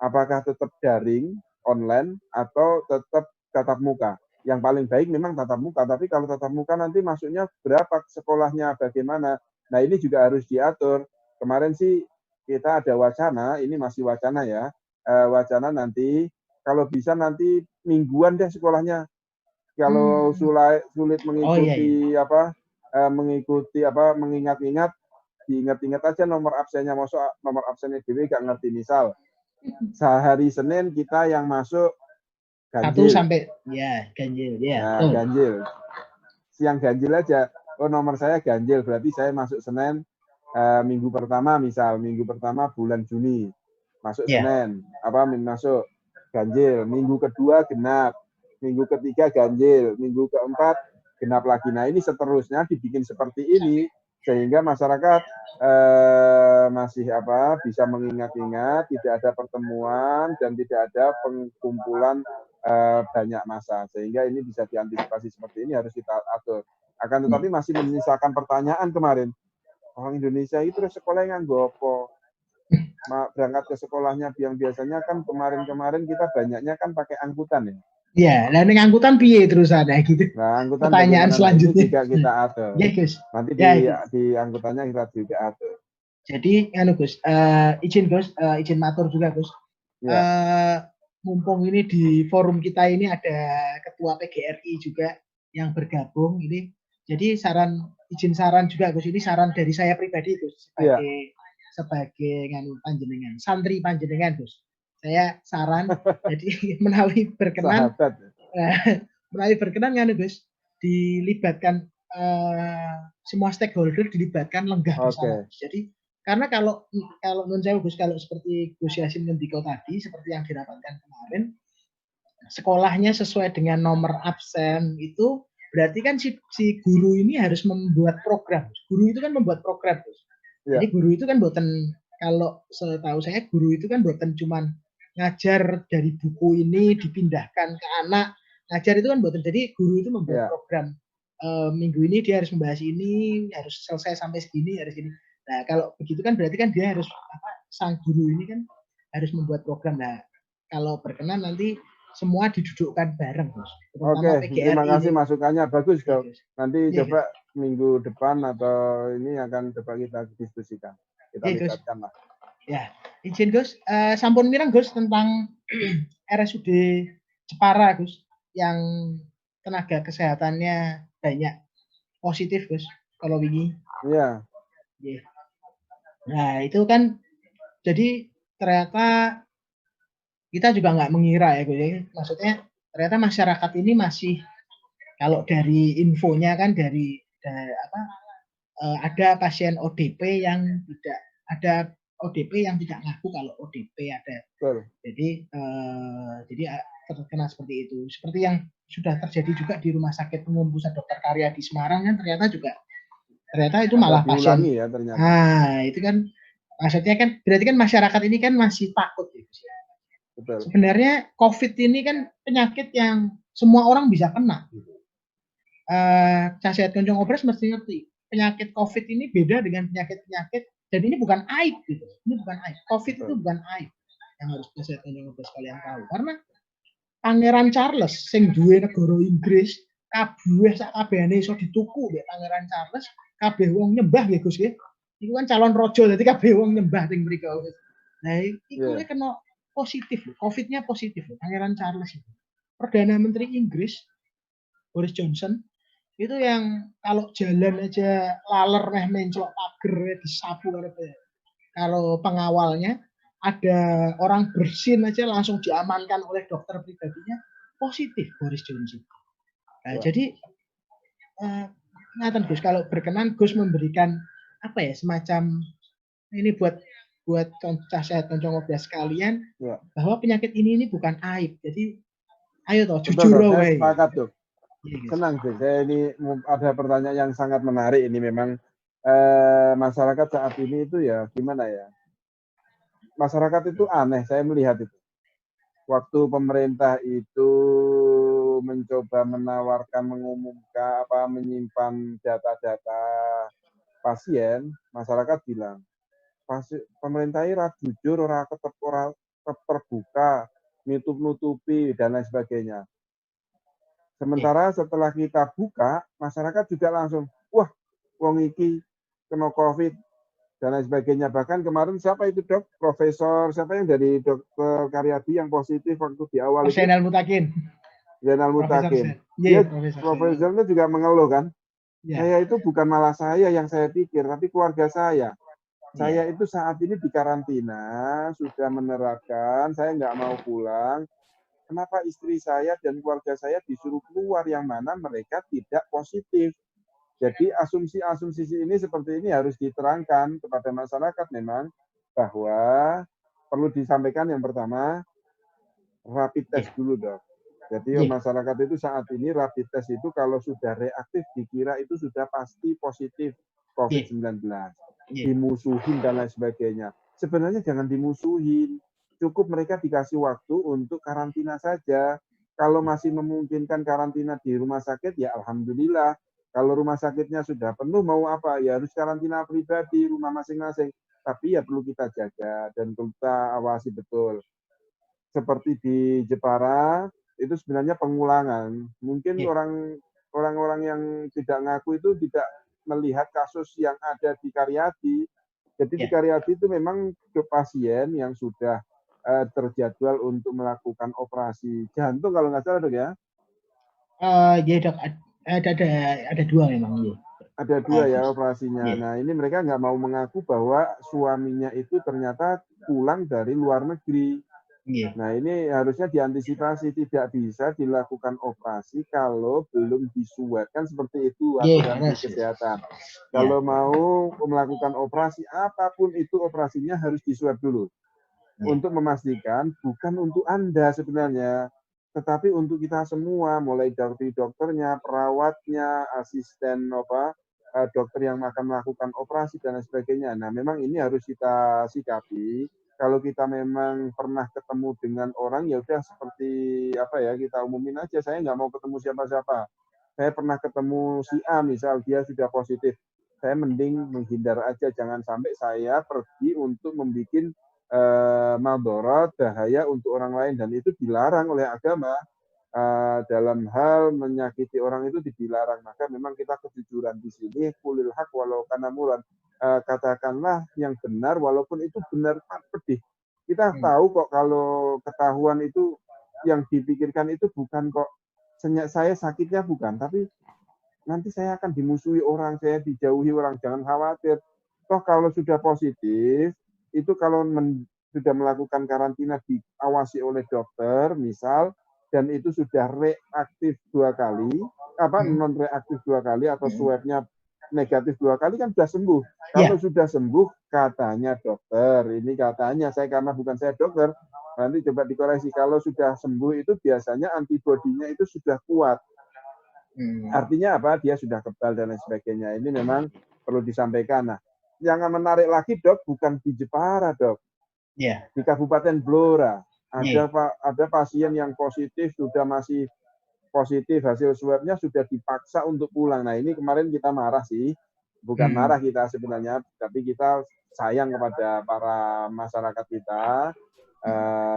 Apakah tetap daring, online, atau tetap tatap muka? Yang paling baik memang tatap muka, tapi kalau tatap muka nanti masuknya berapa sekolahnya, bagaimana? Nah, ini juga harus diatur. Kemarin sih kita ada wacana, ini masih wacana ya, wacana nanti, kalau bisa nanti mingguan deh sekolahnya. Kalau sulit mengikuti mengingat-ingat, diingat-ingat aja nomor absennya, masuk nomor absennya dewe gak ngerti. Misal sehari Senin kita yang masuk ganjil. 1 sampai ganjil ya. Nah, ganjil. Siang ganjil aja. Oh, nomor saya ganjil, berarti saya masuk Senin minggu pertama bulan Juni. Masuk Senin, masuk ganjil. Minggu kedua genap. Minggu ketiga ganjil, minggu keempat genap lagi. Nah ini seterusnya dibikin seperti ini sehingga masyarakat masih bisa mengingat-ingat, tidak ada pertemuan dan tidak ada pengkumpulan banyak massa, sehingga ini bisa diantisipasi seperti ini harus kita atur. Akan tetapi masih menyisakan pertanyaan kemarin, orang Indonesia itu sekolah yang nganggo berangkat ke sekolahnya yang biasanya kan kemarin kita banyaknya kan pakai angkutan ya. Ya, nah ini angkutan piye terus ada gitu. Nah, angkutan pertanyaan selanjutnya juga kita atur. Gus. Nanti di angkutannya kita juga atur. Jadi, Gus, izin matur juga Gus. Mumpung ini di forum kita ini ada Ketua PGRI juga yang bergabung ini. Jadi izin saran juga Gus, ini saran dari saya pribadi Gus sebagai panjenengan, santri panjenengan Gus. Saya saran jadi menawi berkenan Gus, dilibatkan semua stakeholder, dilibatkan lenggah bersama. Jadi karena kalau menurut saya Gus, kalau seperti Gus Yasin ngendiko tadi, seperti yang dirapatkan kemarin, sekolahnya sesuai dengan nomor absen itu berarti kan si guru ini harus membuat program. Guru itu kan membuat program Gus. Jadi guru itu kan kalau setahu saya guru itu kan buatan cuman ngajar dari buku ini dipindahkan ke anak, ngajar itu kan buatan. Jadi guru itu membuat program minggu ini dia harus membahas ini, harus selesai sampai segini, harus ini. Nah, kalau begitu kan berarti kan dia harus sang guru ini kan harus membuat program. Nah, kalau berkenan nanti semua didudukkan bareng, Gus. Oke, terima kasih masukannya, bagus dok. Nanti ya, coba minggu depan atau ini akan coba kita diskusikan, kita libatkan lah. Ya, izin Gus, sampun mirang Gus tentang RSUD Jepara Gus, yang tenaga kesehatannya banyak positif Gus, kalau wingi. Iya. Yeah. Nah itu kan, jadi ternyata kita juga nggak mengira ya Gus, maksudnya ternyata masyarakat ini masih, kalau dari infonya kan dari apa, ada pasien ODP yang tidak ada ODP yang tidak ngaku kalau ODP ada. Betul. Jadi terkena seperti itu. Seperti yang sudah terjadi juga di Rumah Sakit Umum Pusat Dr. Karya di Semarang kan ternyata itu malah pasien. Ya, ternyata. Nah, itu kan maksudnya kan berarti kan masyarakat ini kan masih takut ya. Betul. Sebenarnya COVID ini kan penyakit yang semua orang bisa kena. Casehat Kunjung Obras mesti ngerti. Penyakit COVID ini beda dengan penyakit-penyakit, dan ini bukan aib gitu. Ini bukan aib. COVID itu bukan aib yang harus Casehat Kunjung Obras kalian tahu. Karena Pangeran Charles sing duwe negara Inggris, kabeh sak kabehane iso dituku mbek Pangeran Charles, kabeh wong nyembah nggih Gus nggih. Iku kan calon raja, dadi kabeh wong nyembah teng mriko. Nah, iku kena positif lho, COVID-nya positif lho, Pangeran Charles itu. Perdana Menteri Inggris Boris Johnson itu yang kalau jalan aja laler meh menclok pager disapu kalau pengawalnya, ada orang bersin aja langsung diamankan oleh dokter pribadinya, positif Boris Johnson. Nah, jadi ngaten Gus, kalau berkenan Gus memberikan apa ya, semacam ini buat casehat Kunjung Obras sekalian, bahwa penyakit ini bukan aib. Jadi ayo toh jujur wae. Sepakat Dok. Senang sih, saya ini ada pertanyaan yang sangat menarik ini memang. Masyarakat saat ini itu ya gimana ya, masyarakat itu aneh, saya melihat itu. Waktu pemerintah itu mencoba menawarkan, mengumumkan, menyimpan data-data pasien, masyarakat bilang, pemerintah ini jujur, orang terbuka, nutup-nutupi, dan lain sebagainya. Sementara setelah kita buka, masyarakat juga langsung, wah, wong iki kena COVID, dan lain sebagainya. Bahkan kemarin siapa itu dok? Profesor, siapa yang dari Dr. Karyadi yang positif waktu di awal itu? Zainal Mutakin. Zainal Mutakin. Dia profesornya juga mengeluh kan? Saya itu bukan malah saya yang saya pikir, tapi keluarga saya. Saya itu saat ini di karantina, sudah menerapkan, saya nggak mau pulang. Kenapa istri saya dan keluarga saya disuruh keluar yang mana mereka tidak positif? Jadi asumsi-asumsi ini seperti ini harus diterangkan kepada masyarakat memang, bahwa perlu disampaikan yang pertama, rapid test dulu dok. Jadi masyarakat itu saat ini rapid test itu kalau sudah reaktif dikira itu sudah pasti positif COVID-19. Dimusuhin dan lain sebagainya. Sebenarnya jangan dimusuhin. Cukup mereka dikasih waktu untuk karantina saja. Kalau masih memungkinkan karantina di rumah sakit, ya alhamdulillah. Kalau rumah sakitnya sudah penuh, mau apa? Ya harus karantina pribadi, rumah masing-masing. Tapi ya perlu kita jaga dan kita awasi betul. Seperti di Jepara, itu sebenarnya pengulangan. Mungkin orang-orang yang tidak ngaku itu tidak melihat kasus yang ada di Karyadi. Jadi di Karyadi itu memang pasien yang sudah terjadwal untuk melakukan operasi jantung kalau nggak salah dok ya? Ya dok, ada dua memang. Ada dua ya operasinya. Nah ini mereka nggak mau mengaku bahwa suaminya itu ternyata pulang dari luar negeri. Nah ini harusnya diantisipasi, tidak bisa dilakukan operasi kalau belum diswab, kan seperti itu aturan kesehatan. Kalau mau melakukan operasi apapun itu operasinya harus diswab dulu untuk memastikan bukan untuk Anda sebenarnya, tetapi untuk kita semua, mulai dari dokternya, perawatnya, asisten dokter yang akan melakukan operasi dan lain sebagainya. Nah memang ini harus kita sikapi. Kalau kita memang pernah ketemu dengan orang, ya udah seperti kita umumin aja, saya nggak mau ketemu siapa-siapa. saya pernah ketemu si A misal dia sudah positif, saya mending menghindar aja, jangan sampai saya pergi untuk membuat madharat, bahaya untuk orang lain, dan itu dilarang oleh agama. Dalam hal menyakiti orang itu dilarang. Maka memang kita kejujuran di sini, qulil haq walau kana muran, katakanlah yang benar walaupun itu benar pedih. Kita tahu kok kalau ketahuan itu yang dipikirkan itu bukan kok saya sakitnya bukan, tapi nanti saya akan dimusuhi orang, saya dijauhi orang, jangan khawatir. Toh kalau sudah positif, itu kalau sudah melakukan karantina diawasi oleh dokter, misal, dan itu sudah reaktif 2 kali, non reaktif 2 kali atau swabnya negatif 2 kali kan sudah sembuh. Kalau sudah sembuh, katanya dokter, ini katanya saya karena bukan saya dokter, nanti coba dikoreksi. Kalau sudah sembuh itu biasanya antibodinya itu sudah kuat. Artinya apa? Dia sudah kebal dan lain sebagainya. Ini memang perlu disampaikan. Nah, yang menarik lagi dok, bukan di Jepara dok, di Kabupaten Blora. Ada pasien yang positif, sudah masih positif, hasil swabnya sudah dipaksa untuk pulang. Nah ini kemarin kita marah sih, bukan marah kita sebenarnya, tapi kita sayang kepada para masyarakat kita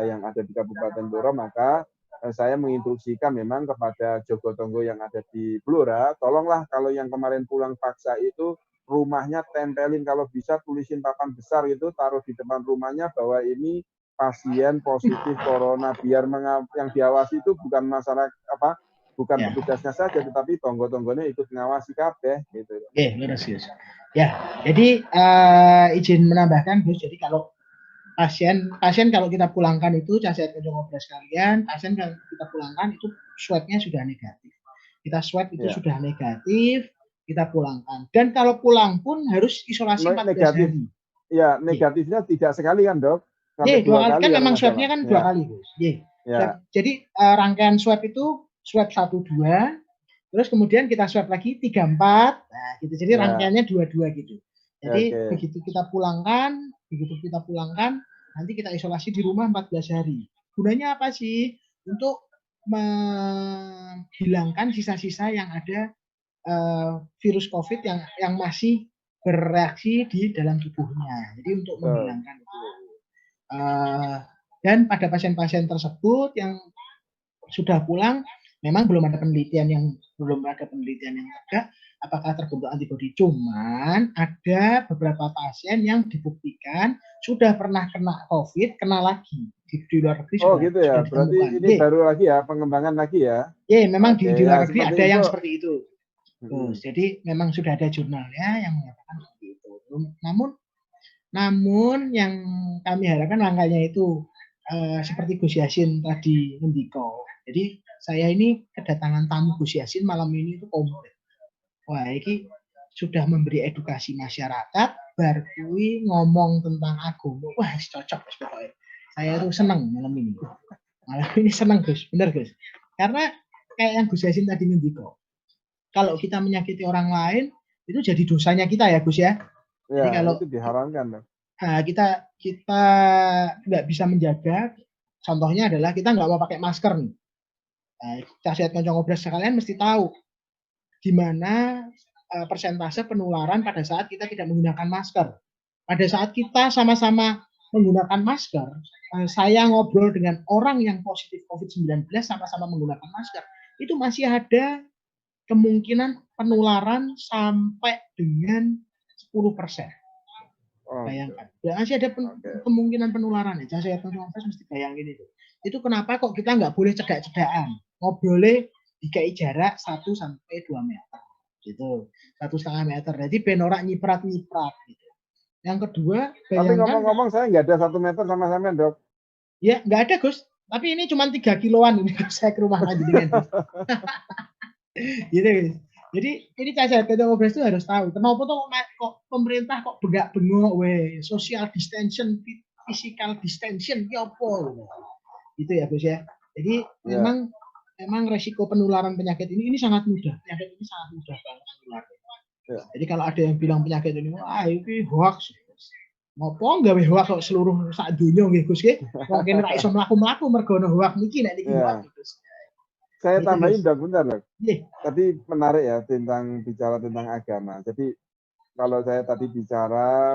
yang ada di Kabupaten Blora. Maka saya menginstruksikan memang kepada Jogotongo yang ada di Blora, tolonglah kalau yang kemarin pulang paksa itu rumahnya tempelin, kalau bisa tulisin papan besar itu, taruh di depan rumahnya bahwa ini pasien positif corona, biar yang diawasi itu bukan masyarakat bukan petugasnya saja, tetapi tonggo-tonggonya ikut mengawasi kabeh gitu. Lurus Gus. Ya, jadi izin menambahkan Gus, jadi kalau pasien kalau kita pulangkan itu, saya ngobrol sekalian, pasien kalau kita pulangkan itu swabnya sudah negatif. Kita swab itu sudah negatif, kita pulangkan. Dan kalau pulang pun harus isolasi 14 hari. Ya, negatifnya tidak sekali kan dok? Iya, 2 kali kan memang swabnya kan 2 kali Gus. Jadi rangkaian swab itu swab 1, 2, terus kemudian kita swab lagi 3, 4, nah gitu. Jadi rangkaiannya 2, 2 gitu. Jadi begitu kita pulangkan, nanti kita isolasi di rumah 14 hari. Gunanya apa sih? Untuk menghilangkan sisa-sisa yang ada virus COVID yang masih bereaksi di dalam tubuhnya. Jadi untuk menghilangkan itu. Dan pada pasien-pasien tersebut yang sudah pulang, memang belum ada penelitian yang tegak apakah terbentuk antibodi. Cuman ada beberapa pasien yang dibuktikan sudah pernah kena COVID, kena lagi di luar negeri. Gitu ya. Berarti ini baru lagi ya, pengembangan lagi ya. Memang di luar negeri ada yang seperti itu. Jadi memang sudah ada jurnalnya yang menyatakan seperti itu. Namun yang kami harapkan langkahnya itu seperti Gus Yasin tadi ngendiko. Jadi saya ini kedatangan tamu Gus Yasin malam ini itu komplit. Wah, ini sudah memberi edukasi masyarakat, barkui ngomong tentang agama. Wah, cocok pokoknya. Saya tuh senang malam ini. Malam ini senang Gus, benar Gus. Karena kayak yang Gus Yasin tadi ngendiko. Kalau kita menyakiti orang lain, itu jadi dosanya kita ya Gus ya. Jadi kalau itu diharamkan. Nah, kita nggak bisa menjaga. Contohnya adalah kita nggak mau pakai masker nih. Casiat Kencang Ngobras sekalian mesti tahu gimana persentase penularan pada saat kita tidak menggunakan masker. Pada saat kita sama-sama menggunakan masker, saya ngobrol dengan orang yang positif COVID-19 sama-sama menggunakan masker, itu masih ada kemungkinan penularan sampai dengan 10%. Bayangkan, masih ada kemungkinan penularan ya. Saya mesti bayangin itu. Itu kenapa kok kita nggak boleh cedak-cedakan, ngobrolnya dikai jarak 1 sampai 2 meter, gitu, 1,5 meter. Jadi benorak nyiprat gitu. Yang kedua, tapi ngomong-ngomong saya nggak ada 1 meter sama sampean dok. Ya nggak ada Gus. Tapi ini cuma 3 kiloan ini saya ke rumah lagi dengan gitu Gus. Jadi ini Casiat Kencang Ngobras itu harus tahu kenapa tuh kok pemerintah kok bengak-bengok social distancing, physical distancing ya apa gitu ya Gus ya. Jadi memang resiko penularan penyakit ini sangat mudah. Penyakit ini sangat mudah banget menular. Jadi kalau ada yang bilang penyakit ini wah ini hoax. Ngopo gawe hoax kok seluruh sak donya nggih Gus nggih. Wong kene ra iso mlaku-mlaku mergo ono hoax niki nek niki hoax Gus. Saya Gitu, tambahin Gus. dok, bentar dok. Iya. Tadi menarik ya bicara tentang agama. Jadi kalau saya tadi bicara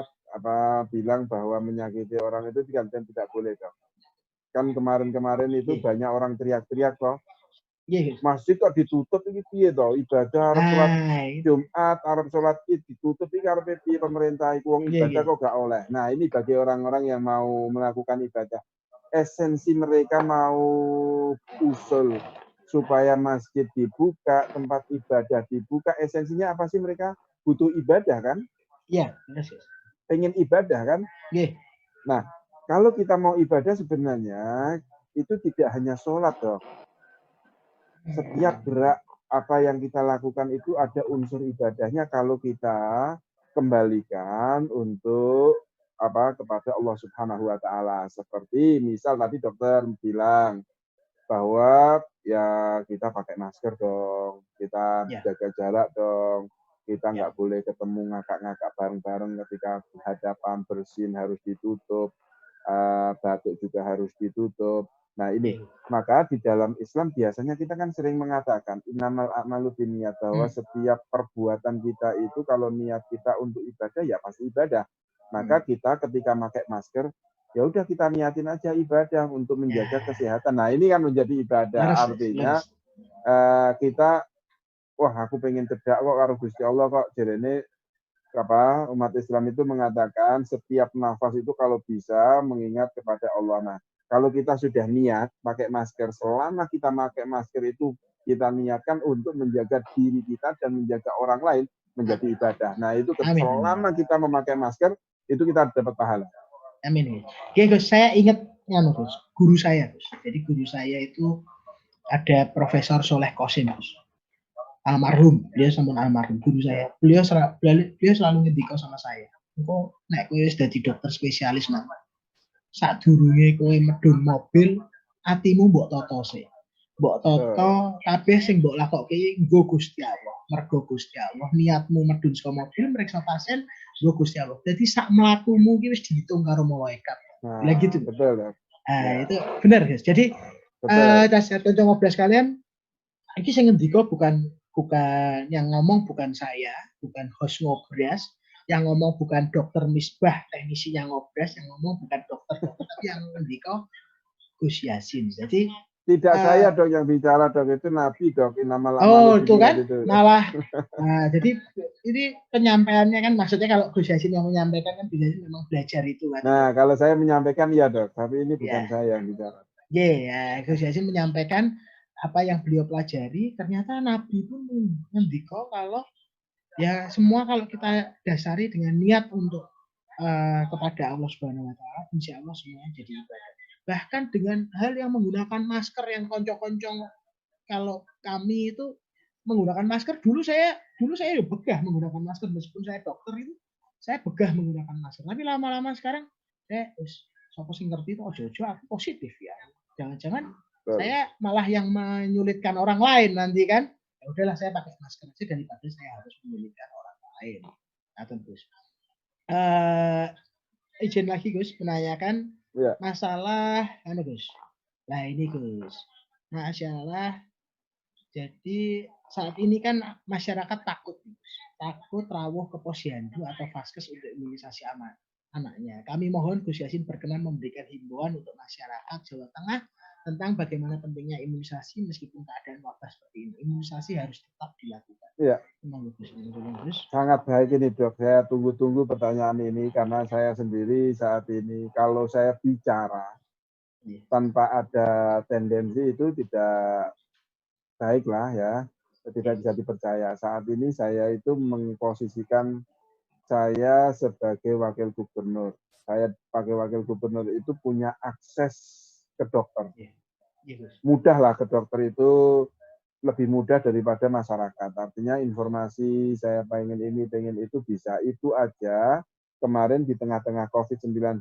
bilang bahwa menyakiti orang itu kan tidak boleh dok. Kan kemarin-kemarin itu Iya. banyak orang teriak-teriak toh, Iya, Gus. masjid kok ditutup ini piye toh, ibadah arep sholat Jumat, arep sholat Id ditutup ini karena piye pemerintah itu wong Iya, ibadah iya. kok gak oleh. Nah, ini bagi orang-orang yang mau melakukan ibadah. Esensi mereka mau usul supaya masjid dibuka, tempat ibadah dibuka, esensinya apa sih mereka? Butuh ibadah kan? Iya, benar, Gus. Pengen ibadah kan? Iya. Nah, kalau kita mau ibadah sebenarnya itu tidak hanya sholat dok. Setiap gerak apa yang kita lakukan itu ada unsur ibadahnya kalau kita kembalikan untuk kepada Allah Subhanahu wa taala. Seperti misal tadi dokter bilang bahwa ya kita pakai masker dong, kita Ya. jaga jarak dong, kita Ya. nggak boleh ketemu ngakak-ngakak bareng-bareng ketika berhadapan, bersin harus ditutup, batuk juga harus ditutup. Nah ini, Iya. maka di dalam Islam biasanya kita kan sering mengatakan innamal a'malu binniyat, bahwa setiap perbuatan kita itu kalau niat kita untuk ibadah ya pasti ibadah. Maka kita ketika pakai masker ya udah kita niatin aja ibadah untuk menjaga kesehatan. Nah ini kan menjadi ibadah. Laras, Artinya laras. kita, wah aku pengen cedak kok karo Gusti Allah kok. Jadi umat Islam itu mengatakan setiap nafas itu kalau bisa mengingat kepada Allah. Nah, kalau kita sudah niat pakai masker, selama kita pakai masker itu kita niatkan untuk menjaga diri kita dan menjaga orang lain menjadi ibadah. Nah, itu Amin, amin. selama kita memakai masker itu kita dapat pahala. Amin. Oke, Gus, saya ingat Gus, guru saya, Gus. Jadi guru saya itu ada Profesor Soleh Kosim, Gus. Almarhum, beliau sampun almarhum guru saya. Beliau selalu ngendika sama saya. Engko nek kowe wis dadi dokter spesialis nang sadurunge kowe medhun mobil, atimu mbok toto sik. Mbok toto kabeh sing mbok lakokke nggo Gusti Allah. Mergo Gusti Allah niatmu medhun saka mobil mriksa pasien nggo Gusti Allah. Dadi sak mlakumu ki wis dihitung karo malaikat. Lah gitu. Betul ya. Itu benar, guys. Jadi dasar kanca ngobras kalian, iki sing ngendika bukan yang ngomong bukan saya, bukan host ngobras, yang ngomong bukan dokter Misbah, teknisi yang ngobras, yang ngomong bukan dokter, tapi yang ngendika Gus Yasin. Jadi tidak saya dok yang bicara dok, itu Nabi dok. Itu kan malah. Nah, jadi ini penyampaiannya kan maksudnya kalau Gus Yasin yang menyampaikan kan Gus Yasin memang belajar itu kan. Nah, kalau saya menyampaikan ya dok, tapi ini bukan saya yang bicara. Gus Yasin menyampaikan apa yang beliau pelajari. Ternyata Nabi pun ngendika kalau ya semua kalau kita dasari dengan niat untuk kepada Allah Subhanahu wa taala, insya Allah semuanya jadi ibadah. Bahkan dengan hal yang menggunakan masker yang konco-konco, kalau kami itu menggunakan masker, dulu saya begah menggunakan masker meskipun saya dokter itu saya begah menggunakan masker. Tapi lama-lama sekarang sapa sing ngerti itu ojo-ojo aku positif ya. Jangan-jangan saya malah yang menyulitkan orang lain nanti kan. Ya udahlah saya pakai masker aja daripada saya harus menyulitkan orang lain. Nah, terus izin lagi Gus menanyakan masalah Gus. Nah ini Gus, masalah jadi saat ini kan masyarakat takut rawuh ke posyandu atau vaskes untuk imunisasi anaknya. Kami mohon Gus Yasin berkenan memberikan himbauan untuk masyarakat Jawa Tengah tentang bagaimana pentingnya imunisasi meskipun keadaan wabah seperti ini. Imunisasi harus tetap dilakukan. Iya. Sangat baik ini dok. Saya tunggu-tunggu pertanyaan ini karena saya sendiri saat ini kalau saya bicara tanpa ada tendensi itu tidak baik lah ya. Tidak bisa dipercaya. Saat ini saya itu memposisikan saya sebagai wakil gubernur. Saya sebagai wakil gubernur itu punya akses ke dokter. Mudah lah ke dokter itu lebih mudah daripada masyarakat. Artinya informasi saya pengen ini, pengen itu bisa. Itu aja kemarin di tengah-tengah COVID-19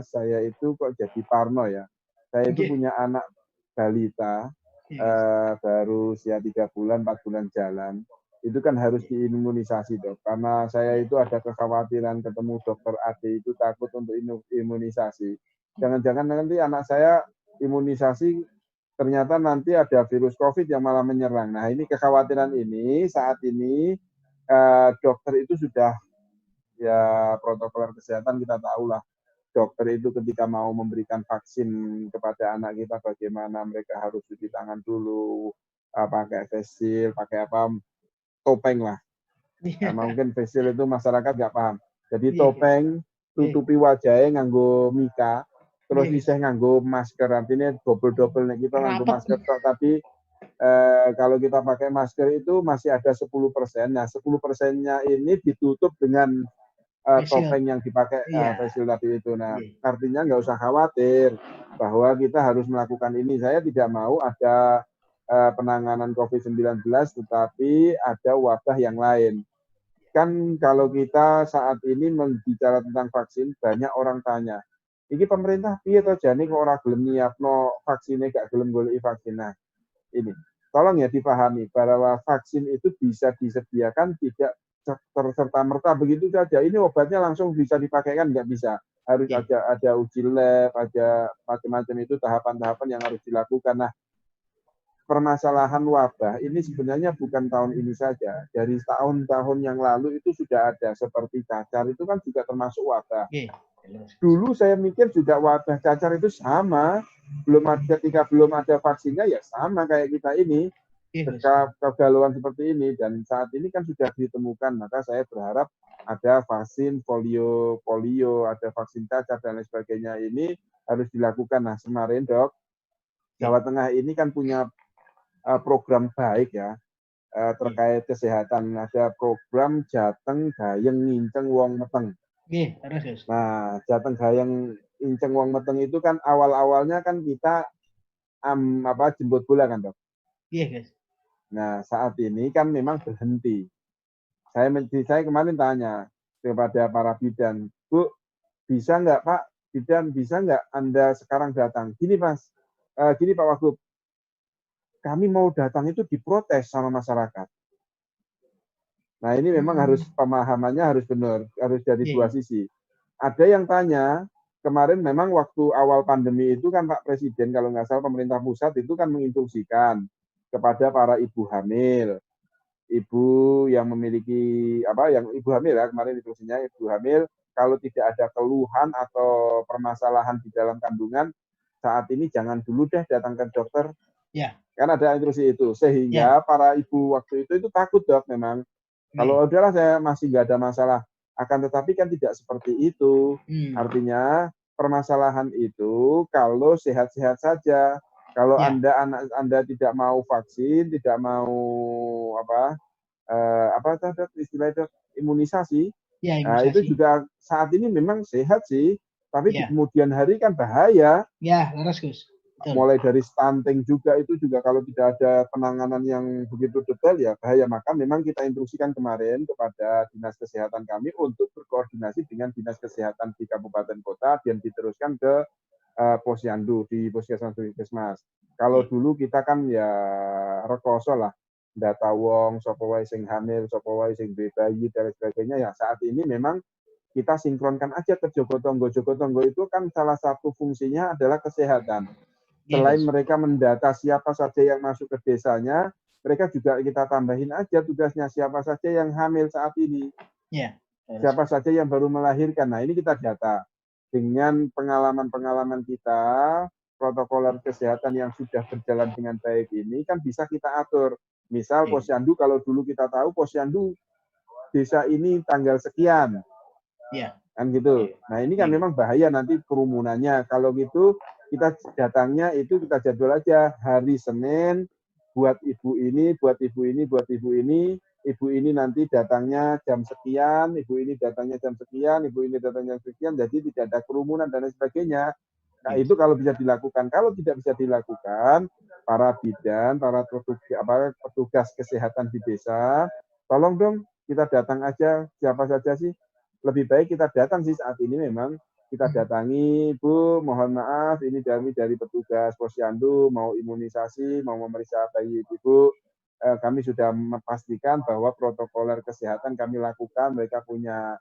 saya itu kok jadi parno ya. Saya itu punya anak balita baru usia 3 bulan, 4 bulan jalan. Itu kan harus diimunisasi dok. Karena saya itu ada kekhawatiran ketemu dokter AD itu takut untuk imunisasi. Jangan-jangan nanti anak saya imunisasi ternyata nanti ada virus COVID yang malah menyerang. Nah, ini kekhawatiran ini saat ini dokter itu sudah, ya protokol kesehatan kita tahu lah. Dokter itu ketika mau memberikan vaksin kepada anak kita, bagaimana mereka harus cuci tangan dulu, pakai face shield, pakai apa, topeng lah. Nah, mungkin face shield itu masyarakat nggak paham. Jadi topeng, tutupi wajahnya nganggo mika, terus isih nganggo masker. Artinya double-double nih, kita nganggo masker, tapi kalau kita pakai masker itu masih ada 10%. Nah, 10%-nya ini ditutup dengan topeng yang dipakai face shield tadi itu. Nah, artinya nggak usah khawatir bahwa kita harus melakukan ini. Saya tidak mau ada penanganan COVID-19, tetapi ada wabah yang lain. Kan kalau kita saat ini membicara tentang vaksin, banyak orang tanya, ini pemerintah piye to jane kok ora gelem nyiapno vaksine, gak gelem goleki vaksin. Nah, ini tolong ya dipahami bahwa vaksin itu bisa disediakan tidak serta-merta begitu saja. Ini obatnya langsung bisa dipakai kan, nggak bisa. Harus ada uji lab, ada macam-macam itu tahapan-tahapan yang harus dilakukan. Nah, permasalahan wabah ini sebenarnya bukan tahun ini saja. Dari tahun-tahun yang lalu itu sudah ada, seperti cacar itu kan juga termasuk wabah. Dulu saya mikir juga wabah cacar itu sama, ketika belum ada vaksinnya ya sama kayak kita ini, kegalauan seperti ini, dan saat ini kan sudah ditemukan, maka saya berharap ada vaksin polio, ada vaksin cacar dan lain sebagainya, ini harus dilakukan. Nah, kemarin Dok, Jawa Tengah ini kan punya program baik ya, terkait kesehatan. Ada program Jateng Gayeng Nginceng Wong Meteng. Nah, Jateng Gayeng Nginceng Wong Meteng itu kan awal-awalnya kan kita jemput bola kan, Dok? Iya, guys. Nah, saat ini kan memang berhenti. Saya kemarin tanya kepada para bidan, Bu, bisa nggak Pak, bidan, bisa nggak Anda sekarang datang? Gini Pak Wagub, kami mau datang itu diprotes sama masyarakat. Nah, ini memang harus pemahamannya harus benar, harus dari dua sisi. Ada yang tanya, kemarin memang waktu awal pandemi itu kan Pak Presiden, kalau nggak salah pemerintah pusat itu kan menginstruksikan kepada para ibu hamil, ibu yang memiliki yang ibu hamil ya, kemarin instruksinya ibu hamil, kalau tidak ada keluhan atau permasalahan di dalam kandungan, saat ini jangan dulu deh datang ke dokter. Kan ada instruksi itu, sehingga para ibu waktu itu takut, Dok, memang. Kalau udahlah saya masih nggak ada masalah, akan tetapi kan tidak seperti itu. Artinya permasalahan itu kalau sehat-sehat saja. Kalau Anda tidak mau vaksin, tidak mau istilahnya imunisasi, nah, itu juga saat ini memang sehat sih, tapi di kemudian hari kan bahaya. Ya, laras Gus. Mulai dari stunting juga, itu juga kalau tidak ada penanganan yang begitu detail ya bahaya. Maka memang kita instruksikan kemarin kepada Dinas Kesehatan kami untuk berkoordinasi dengan Dinas Kesehatan di Kabupaten Kota dan diteruskan ke Posyandu, di Puskesmas. Kalau dulu kita kan ya rekoso lah, data wong, sapa wae sing hamil, sapa wae sing bayi dan sebagainya, ya saat ini memang kita sinkronkan aja ke Jogotongo. Jogotongo itu kan salah satu fungsinya adalah kesehatan. Selain mereka mendata siapa saja yang masuk ke desanya, mereka juga kita tambahin aja tugasnya siapa saja yang hamil saat ini. Siapa saja yang baru melahirkan. Nah, ini kita data. Dengan pengalaman-pengalaman kita, protokol kesehatan yang sudah berjalan dengan baik ini kan bisa kita atur. Misal Posyandu, kalau dulu kita tahu Posyandu desa ini tanggal sekian. Kan gitu. Nah, ini kan memang bahaya nanti kerumunannya. Kalau gitu kita datangnya itu kita jadwal aja hari Senin buat ibu ini, buat ibu ini, buat ibu ini. Ibu ini nanti datangnya jam sekian, ibu ini datangnya jam sekian, ibu ini datangnya jam sekian, jadi tidak ada kerumunan dan lain sebagainya. Nah, itu kalau bisa dilakukan. Kalau tidak bisa dilakukan, para bidan, para petugas kesehatan di desa, tolong dong kita datang aja, siapa saja sih. Lebih baik kita datang sih saat ini memang. Kita datangi, Bu, mohon maaf, ini dari petugas Posyandu, mau imunisasi, mau memeriksa bayi Ibu. Kami sudah memastikan bahwa protokoler kesehatan kami lakukan, mereka punya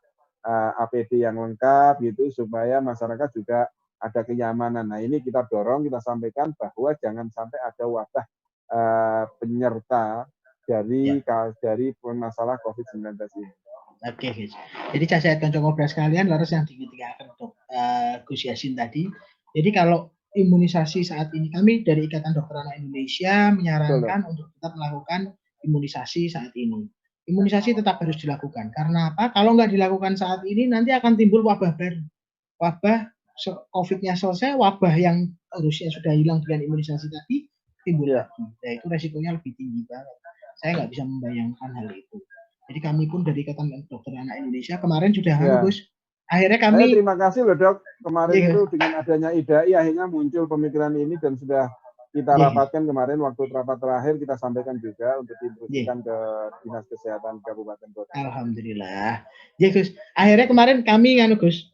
APD yang lengkap, gitu, supaya masyarakat juga ada kenyamanan. Nah ini kita dorong, kita sampaikan bahwa jangan sampai ada wabah penyerta dari masalah COVID-19 ini. Oke, guys. Jadi saya akan coba sekalian laras yang ditinggalkan untuk Gus Yasin tadi. Jadi kalau imunisasi saat ini kami dari Ikatan Dokter Anak Indonesia menyarankan untuk tetap melakukan imunisasi saat ini. Imunisasi tetap harus dilakukan. Karena apa? Kalau nggak dilakukan saat ini nanti akan timbul wabah baru. Wabah COVID-nya selesai, wabah yang harusnya sudah hilang dengan imunisasi tadi timbul lagi. Nah, itu resikonya lebih tinggi banget. Saya nggak bisa membayangkan hal itu. Jadi kami pun dari Ikatan Dokter Anak Indonesia kemarin sudah Gus. Akhirnya kami terima kasih loh Dok. Kemarin itu dengan adanya IDAI akhirnya muncul pemikiran ini dan sudah kita rapatkan kemarin waktu rapat terakhir kita sampaikan juga untuk diinstruksikan ke Dinas Kesehatan Kabupaten Kota. Alhamdulillah. Ya Gus. Akhirnya kemarin kami Gus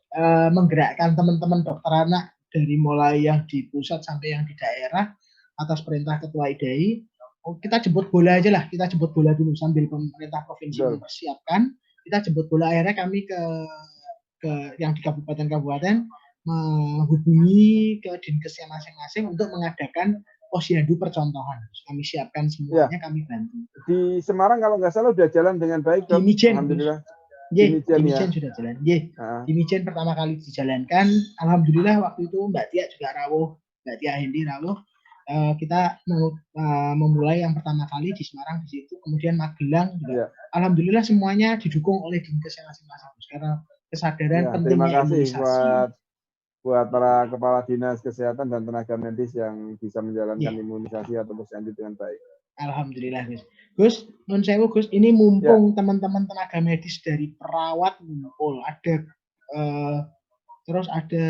menggerakkan teman-teman dokter anak dari mulai yang di pusat sampai yang di daerah atas perintah Ketua IDAI. Kita jemput bola aja lah, kita jemput bola dulu sambil pemerintah provinsi mempersiapkan. Kita jemput bola, akhirnya kami ke yang di kabupaten-kabupaten menghubungi ke dinkesnya masing-masing untuk mengadakan posyandu percontohan. Kami siapkan semuanya, kami bantu. Di Semarang kalau nggak salah udah jalan dengan baik, Dok. Di Mijen, alhamdulillah. Di Mijen sudah jalan. Di Mijen pertama kali dijalankan. Alhamdulillah waktu itu Mbak Tia juga rawuh, Mbak Tia Hendi rawuh. Kita memulai yang pertama kali di Semarang di situ, kemudian Magelang juga. Alhamdulillah semuanya didukung oleh dinkes masing-masing karena kesadaran pentingnya imunisasi. Buat para kepala dinas kesehatan dan tenaga medis yang bisa menjalankan imunisasi atau posyandu dengan baik. Alhamdulillah Gus. Nun sewu Gus, ini mumpung teman-teman tenaga medis dari perawat ngumpul, ada terus ada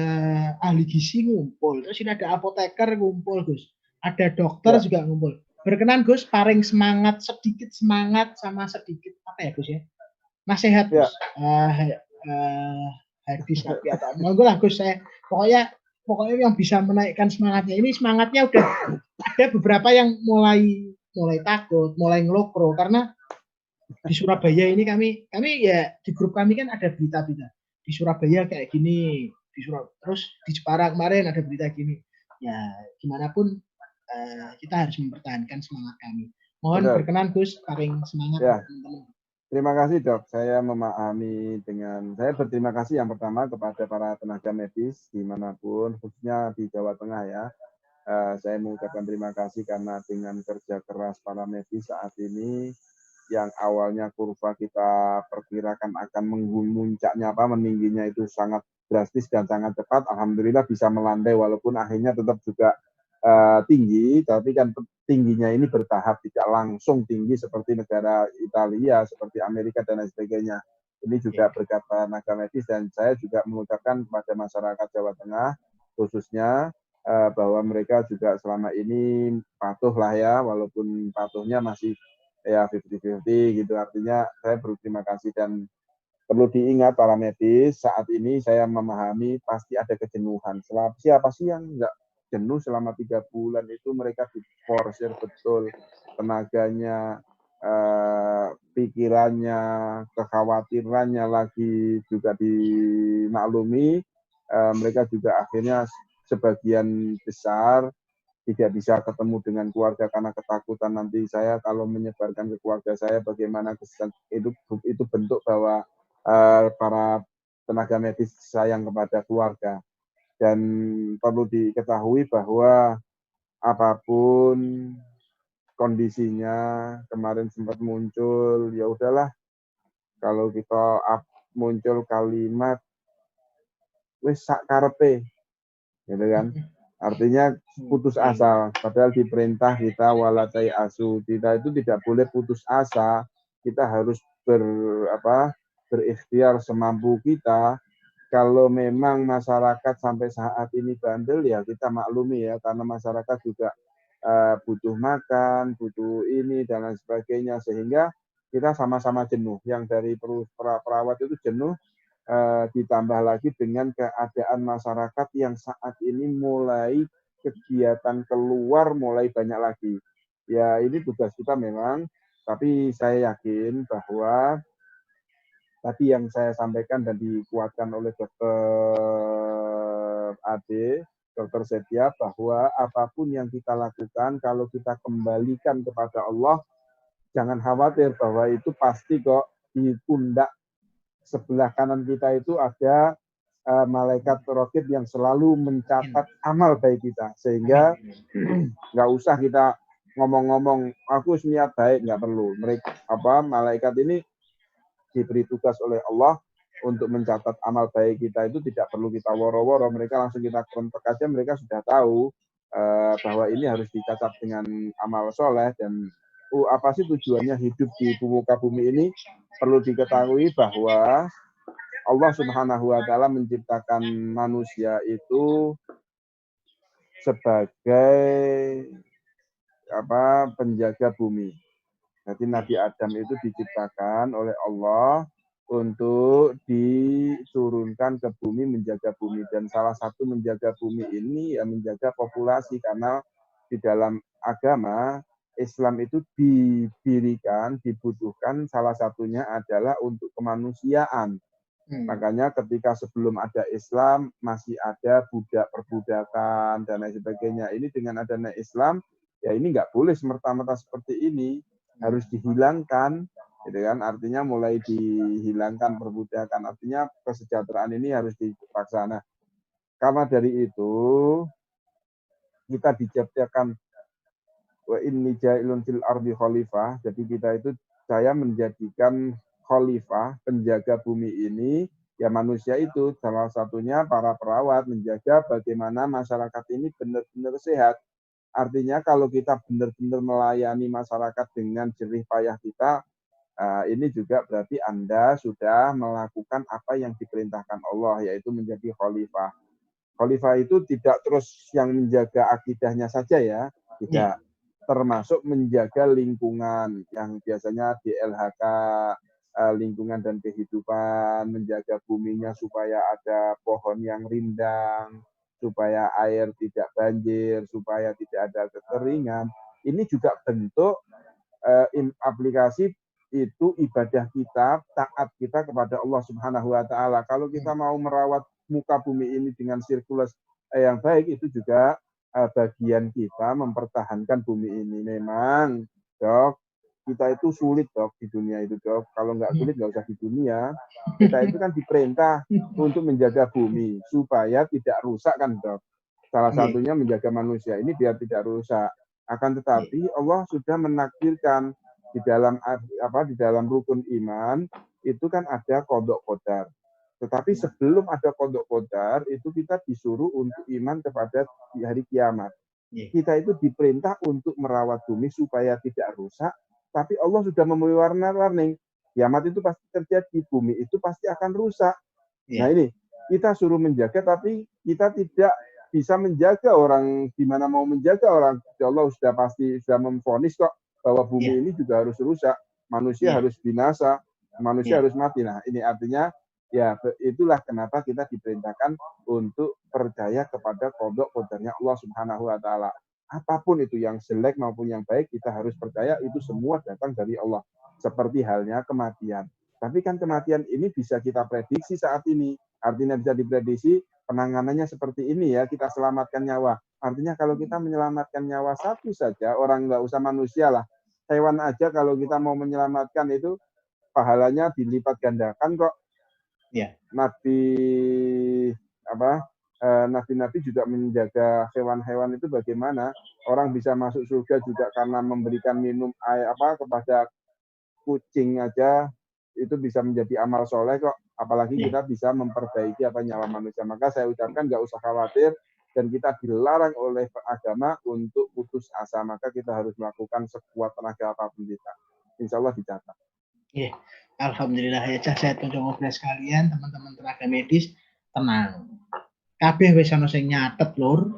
ahli gizi ngumpul, terus ini ada apoteker ngumpul Gus, ada dokter juga ngumpul. Berkenan Gus, paling sedikit semangat sama sedikit apa ya Gus ya? Nasihat Gus. Hadis tapi atau monggo lah Gus, saya pokoknya yang bisa menaikkan semangatnya. Ini semangatnya udah ada beberapa yang mulai takut, mulai ngelokro karena di Surabaya ini kami ya di grup kami kan ada berita-berita di Surabaya kayak gini, terus di Jepara kemarin ada berita gini. Ya gimana pun kita harus mempertahankan semangat kami. Mohon berkenan Gus, paling semangat teman-teman. Terima kasih Dok, saya berterima kasih yang pertama kepada para tenaga medis dimanapun, khususnya di Jawa Tengah ya. Saya mengucapkan terima kasih karena dengan kerja keras para medis saat ini, yang awalnya kurva kita perkirakan akan meningginya itu sangat drastis dan sangat cepat, alhamdulillah bisa melandai walaupun akhirnya tetap juga tinggi, tapi kan tingginya ini bertahap, tidak langsung tinggi seperti negara Italia, seperti Amerika dan lain sebagainya. Ini juga berkat tenaga medis dan saya juga mengucapkan kepada masyarakat Jawa Tengah khususnya bahwa mereka juga selama ini patuh lah ya, walaupun patuhnya masih ya 50-50 gitu. Artinya saya berterima kasih dan perlu diingat para medis saat ini saya memahami pasti ada kejenuhan. Siapa sih yang enggak jenuh selama 3 bulan itu, mereka diforsir betul tenaganya, pikirannya, kekhawatirannya lagi juga dimaklumi. Mereka juga akhirnya sebagian besar tidak bisa ketemu dengan keluarga karena ketakutan nanti saya kalau menyebarkan ke keluarga saya bagaimana itu bentuk bahwa para tenaga medis sayang kepada keluarga. Dan perlu diketahui bahwa apapun kondisinya, kemarin sempat muncul, ya udahlah, kalau kita muncul kalimat, wis sak karepe, gitu kan. Artinya putus asa, padahal di perintah kita walatai asu, kita itu tidak boleh putus asa, kita harus berikhtiar semampu kita. Kalau memang masyarakat sampai saat ini bandel ya kita maklumi ya, karena masyarakat juga butuh makan, butuh ini dan lain sebagainya, sehingga kita sama-sama jenuh. Yang dari perawat itu jenuh, ditambah lagi dengan keadaan masyarakat yang saat ini mulai kegiatan keluar mulai banyak lagi. Ya ini tugas kita memang, tapi saya yakin bahwa tadi yang saya sampaikan dan dikuatkan oleh Dr. Ade, Dr. Setia, bahwa apapun yang kita lakukan, kalau kita kembalikan kepada Allah, jangan khawatir bahwa itu pasti kok di pundak sebelah kanan kita itu ada malaikat raqib yang selalu mencatat amal baik kita, sehingga nggak usah kita ngomong-ngomong aku niat baik, nggak perlu. Mereka malaikat ini diberi tugas oleh Allah untuk mencatat amal baik kita, itu tidak perlu kita woro-woro, mereka langsung kita kontak aja, mereka sudah tahu bahwa ini harus dicatat dengan amal soleh. Dan apa sih tujuannya hidup di muka bumi ini? Perlu diketahui bahwa Allah Subhanahu wa Ta'ala menciptakan manusia itu sebagai penjaga bumi. Jadi Nabi Adam itu diciptakan oleh Allah untuk diturunkan ke bumi, menjaga bumi. Dan salah satu menjaga bumi ini ya menjaga populasi, karena di dalam agama Islam itu didirikan, dibutuhkan, salah satunya adalah untuk kemanusiaan. Makanya ketika sebelum ada Islam masih ada budak, perbudakan dan lain sebagainya. Ini dengan adanya Islam, ya ini nggak boleh semerta-merta seperti ini, harus dihilangkan, gitu kan? Artinya mulai dihilangkan perbudakan, artinya kesejahteraan ini harus dilaksanakan. Karena dari itu kita diciptakan wa inni ja'ilun fil ardi khalifah. Jadi kita itu, saya menjadikan khalifah, penjaga bumi ini, ya manusia itu salah satunya para perawat, menjaga bagaimana masyarakat ini benar-benar sehat. Artinya kalau kita benar-benar melayani masyarakat dengan jerih payah kita, ini juga berarti Anda sudah melakukan apa yang diperintahkan Allah, yaitu menjadi khalifah. Khalifah itu tidak terus yang menjaga akidahnya saja ya, tidak. Termasuk menjaga lingkungan yang biasanya di LHK, lingkungan dan kehidupan, menjaga buminya supaya ada pohon yang rindang, supaya air tidak banjir, supaya tidak ada kekeringan. Ini juga bentuk aplikasi itu ibadah kita, taat kita kepada Allah Subhanahu wa Ta'ala. Kalau kita mau merawat muka bumi ini dengan sirkulasi yang baik, itu juga bagian kita mempertahankan bumi ini. Memang, Dok, kita itu sulit, Dok, di dunia itu, Dok. Kalau nggak sulit, nggak usah di dunia. Kita itu kan diperintah untuk menjaga bumi, supaya tidak rusak kan, Dok. Salah satunya menjaga manusia ini biar tidak rusak. Akan tetapi Allah sudah menakdirkan di dalam rukun iman itu kan ada qadha qadar. Tetapi sebelum ada qadha qadar itu kita disuruh untuk iman kepada hari kiamat. Kita itu diperintah untuk merawat bumi supaya tidak rusak, tapi Allah sudah memberi warna-warni. Kiamat itu pasti terjadi, bumi itu pasti akan rusak. Nah ini kita suruh menjaga, tapi kita tidak bisa menjaga orang. Gimana mau menjaga orang? Allah sudah memvonis kok bahwa bumi ini juga harus rusak, manusia harus binasa, manusia harus mati. Nah ini artinya ya itulah kenapa kita diperintahkan untuk percaya kepada qadha qadarnya Allah Subhanahu wa Ta'ala. Apapun itu, yang jelek maupun yang baik, kita harus percaya itu semua datang dari Allah. Seperti halnya kematian. Tapi kan kematian ini bisa kita prediksi saat ini. Artinya bisa diprediksi, penanganannya seperti ini ya, kita selamatkan nyawa. Artinya kalau kita menyelamatkan nyawa satu saja, orang nggak usah manusia lah, hewan aja kalau kita mau menyelamatkan itu pahalanya dilipat gandakan kok. Nabi-nabi juga menjaga hewan-hewan itu bagaimana orang bisa masuk surga juga karena memberikan minum air kepada kucing aja, itu bisa menjadi amal soleh kok. Apalagi kita bisa memperbaiki nyawa manusia. Maka saya ucapkan nggak usah khawatir, dan kita dilarang oleh agama untuk putus asa. Maka kita harus melakukan sekuat tenaga apapun kita. Insya Allah dicatat. Alhamdulillah ya, saya tunjuk sekalian, teman-teman tenaga medis, tenang. Kabeh wis ana sing nyatet lur.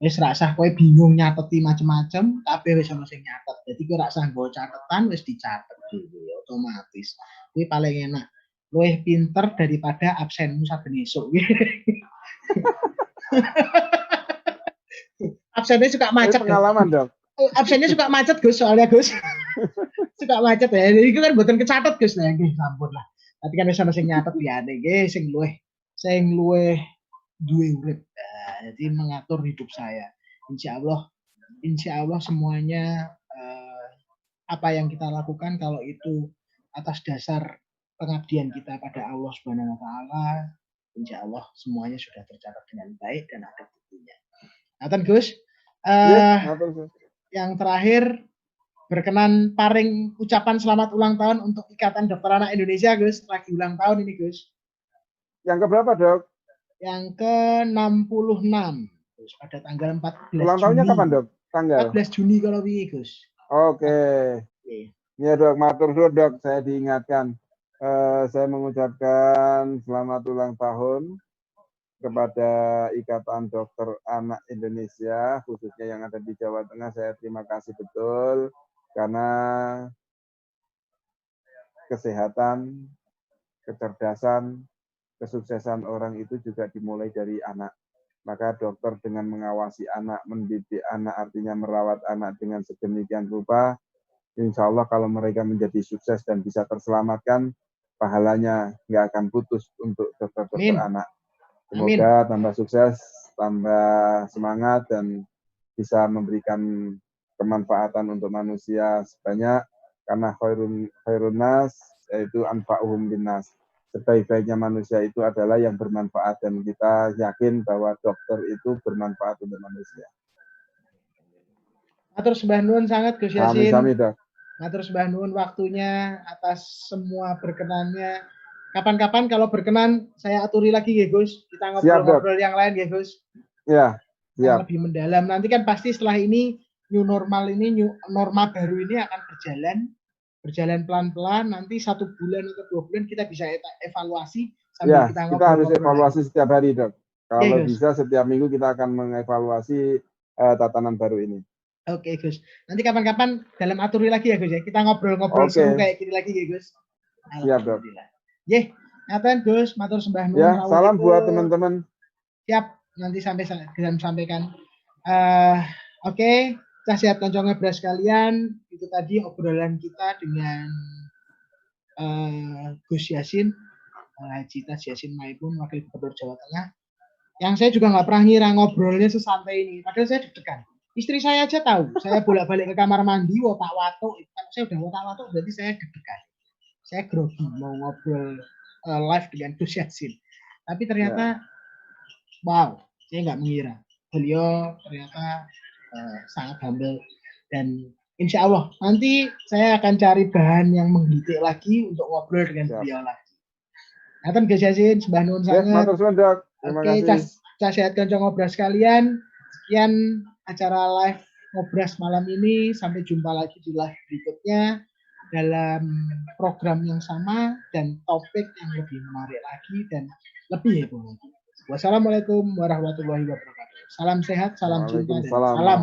Wis ra usah kowe bingung nyateti macam-macam, kabeh wis ana sing nyatet. Jadi kowe ra usah nggo catetan, wis dicatet dhewe otomatis. Kuwi paling enak. Luwih pinter daripada absenmu saben esuk. Absennya suka macet. Pengalaman, Dok. Absennya suka macet, Gus, soalnya Gus. Suka macet ya. Jadi itu kan mboten kecatet, Gus. Nah, nggih sampun lah. Tapi kan wis ana sing nyatet ya nggih sing luwih duwe urip. jadi mengatur hidup saya. Insya Allah semuanya apa yang kita lakukan kalau itu atas dasar pengabdian kita pada Allah Subhanahu wa taala, insya Allah semuanya sudah tercatat dengan baik dan ada buktinya. Ngaten Gus. Yang terakhir berkenan paring ucapan selamat ulang tahun untuk Ikatan Dokter Anak Indonesia, Gus. Lagi ulang tahun ini, Gus. Yang keberapa, Dok? Yang ke-66. Gus, pada tanggal 14 Juni. Ulang tahunnya kapan, Dok? Tanggal 14 Juni kalau ini, Gus. Oke. Ya, Dok, matur suwun, Dok. Saya diingatkan. Saya mengucapkan selamat ulang tahun kepada Ikatan Dokter Anak Indonesia, khususnya yang ada di Jawa Tengah. Saya terima kasih betul karena kesehatan, kecerdasan, kesuksesan orang itu juga dimulai dari anak. Maka dokter dengan mengawasi anak, mendidik anak, artinya merawat anak dengan sedemikian rupa, insya Allah kalau mereka menjadi sukses dan bisa terselamatkan, pahalanya nggak akan putus untuk dokter-dokter anak. Semoga tambah sukses, tambah semangat, dan bisa memberikan kemanfaatan untuk manusia sebanyak, karena khairun nas, yaitu anfa'uhum linnas. Sebaik-baiknya manusia itu adalah yang bermanfaat, dan kita yakin bahwa dokter itu bermanfaat untuk manusia. Matur sembah nuwun sangat Gus Yasin. Sami-sami, Dok. Matur sembah nuwun waktunya atas semua berkenannya. Kapan-kapan kalau berkenan saya aturi lagi ya Gus. Kita ngobrol-ngobrol yang lain ya Gus. Ya, siap. Yang lebih mendalam. Nanti kan pasti setelah ini new normal ini, norma baru ini akan berjalan pelan-pelan. Nanti 1 bulan atau 2 bulan kita bisa evaluasi sambil kita ngobrol. Kita harus evaluasi setiap hari, Dok. Kalau ya, bisa setiap minggu kita akan mengevaluasi tatanan baru ini. Oke Gus, nanti kapan-kapan dalam aturi lagi ya Gus ya, kita ngobrol-ngobrol seru kayak gini lagi ya Gus. Siap Dok. Yeh, ngaten Gus, matur sembah nuwun. Ya, salam buat teman-teman. Siap, nanti sampaikan. Oke, sehat kancong beras sekalian. Itu tadi obrolan kita dengan Gus Yasin, Haji Tas Yasin Maipun, Wakil Gubernur Jawa Tengah. Yang saya juga nggak pernah ngira ngobrolnya sesantai ini, padahal saya deg-degan. Istri saya aja tahu, saya bolak-balik ke kamar mandi, wotak-watuk. Kalau saya udah wotak-watuk, berarti saya deg-degan. Saya grogi mau ngobrol live dengan Gus Yasin. Tapi ternyata, wow, saya nggak mengira. Beliau ternyata sangat humble. Dan insya Allah, nanti saya akan cari bahan yang menggelitik lagi untuk ngobrol dengan beliau lagi. Nanti Gus Yasin, sembah nuwun sangat. Oke, sehat kancong ngobras sekalian. Sekian acara live ngobras malam ini. Sampai jumpa lagi di live berikutnya dalam program yang sama dan topik yang lebih menarik lagi dan lebih heboh lagi. Wassalamualaikum warahmatullahi wabarakatuh. Salam sehat, salam cinta, dan salam.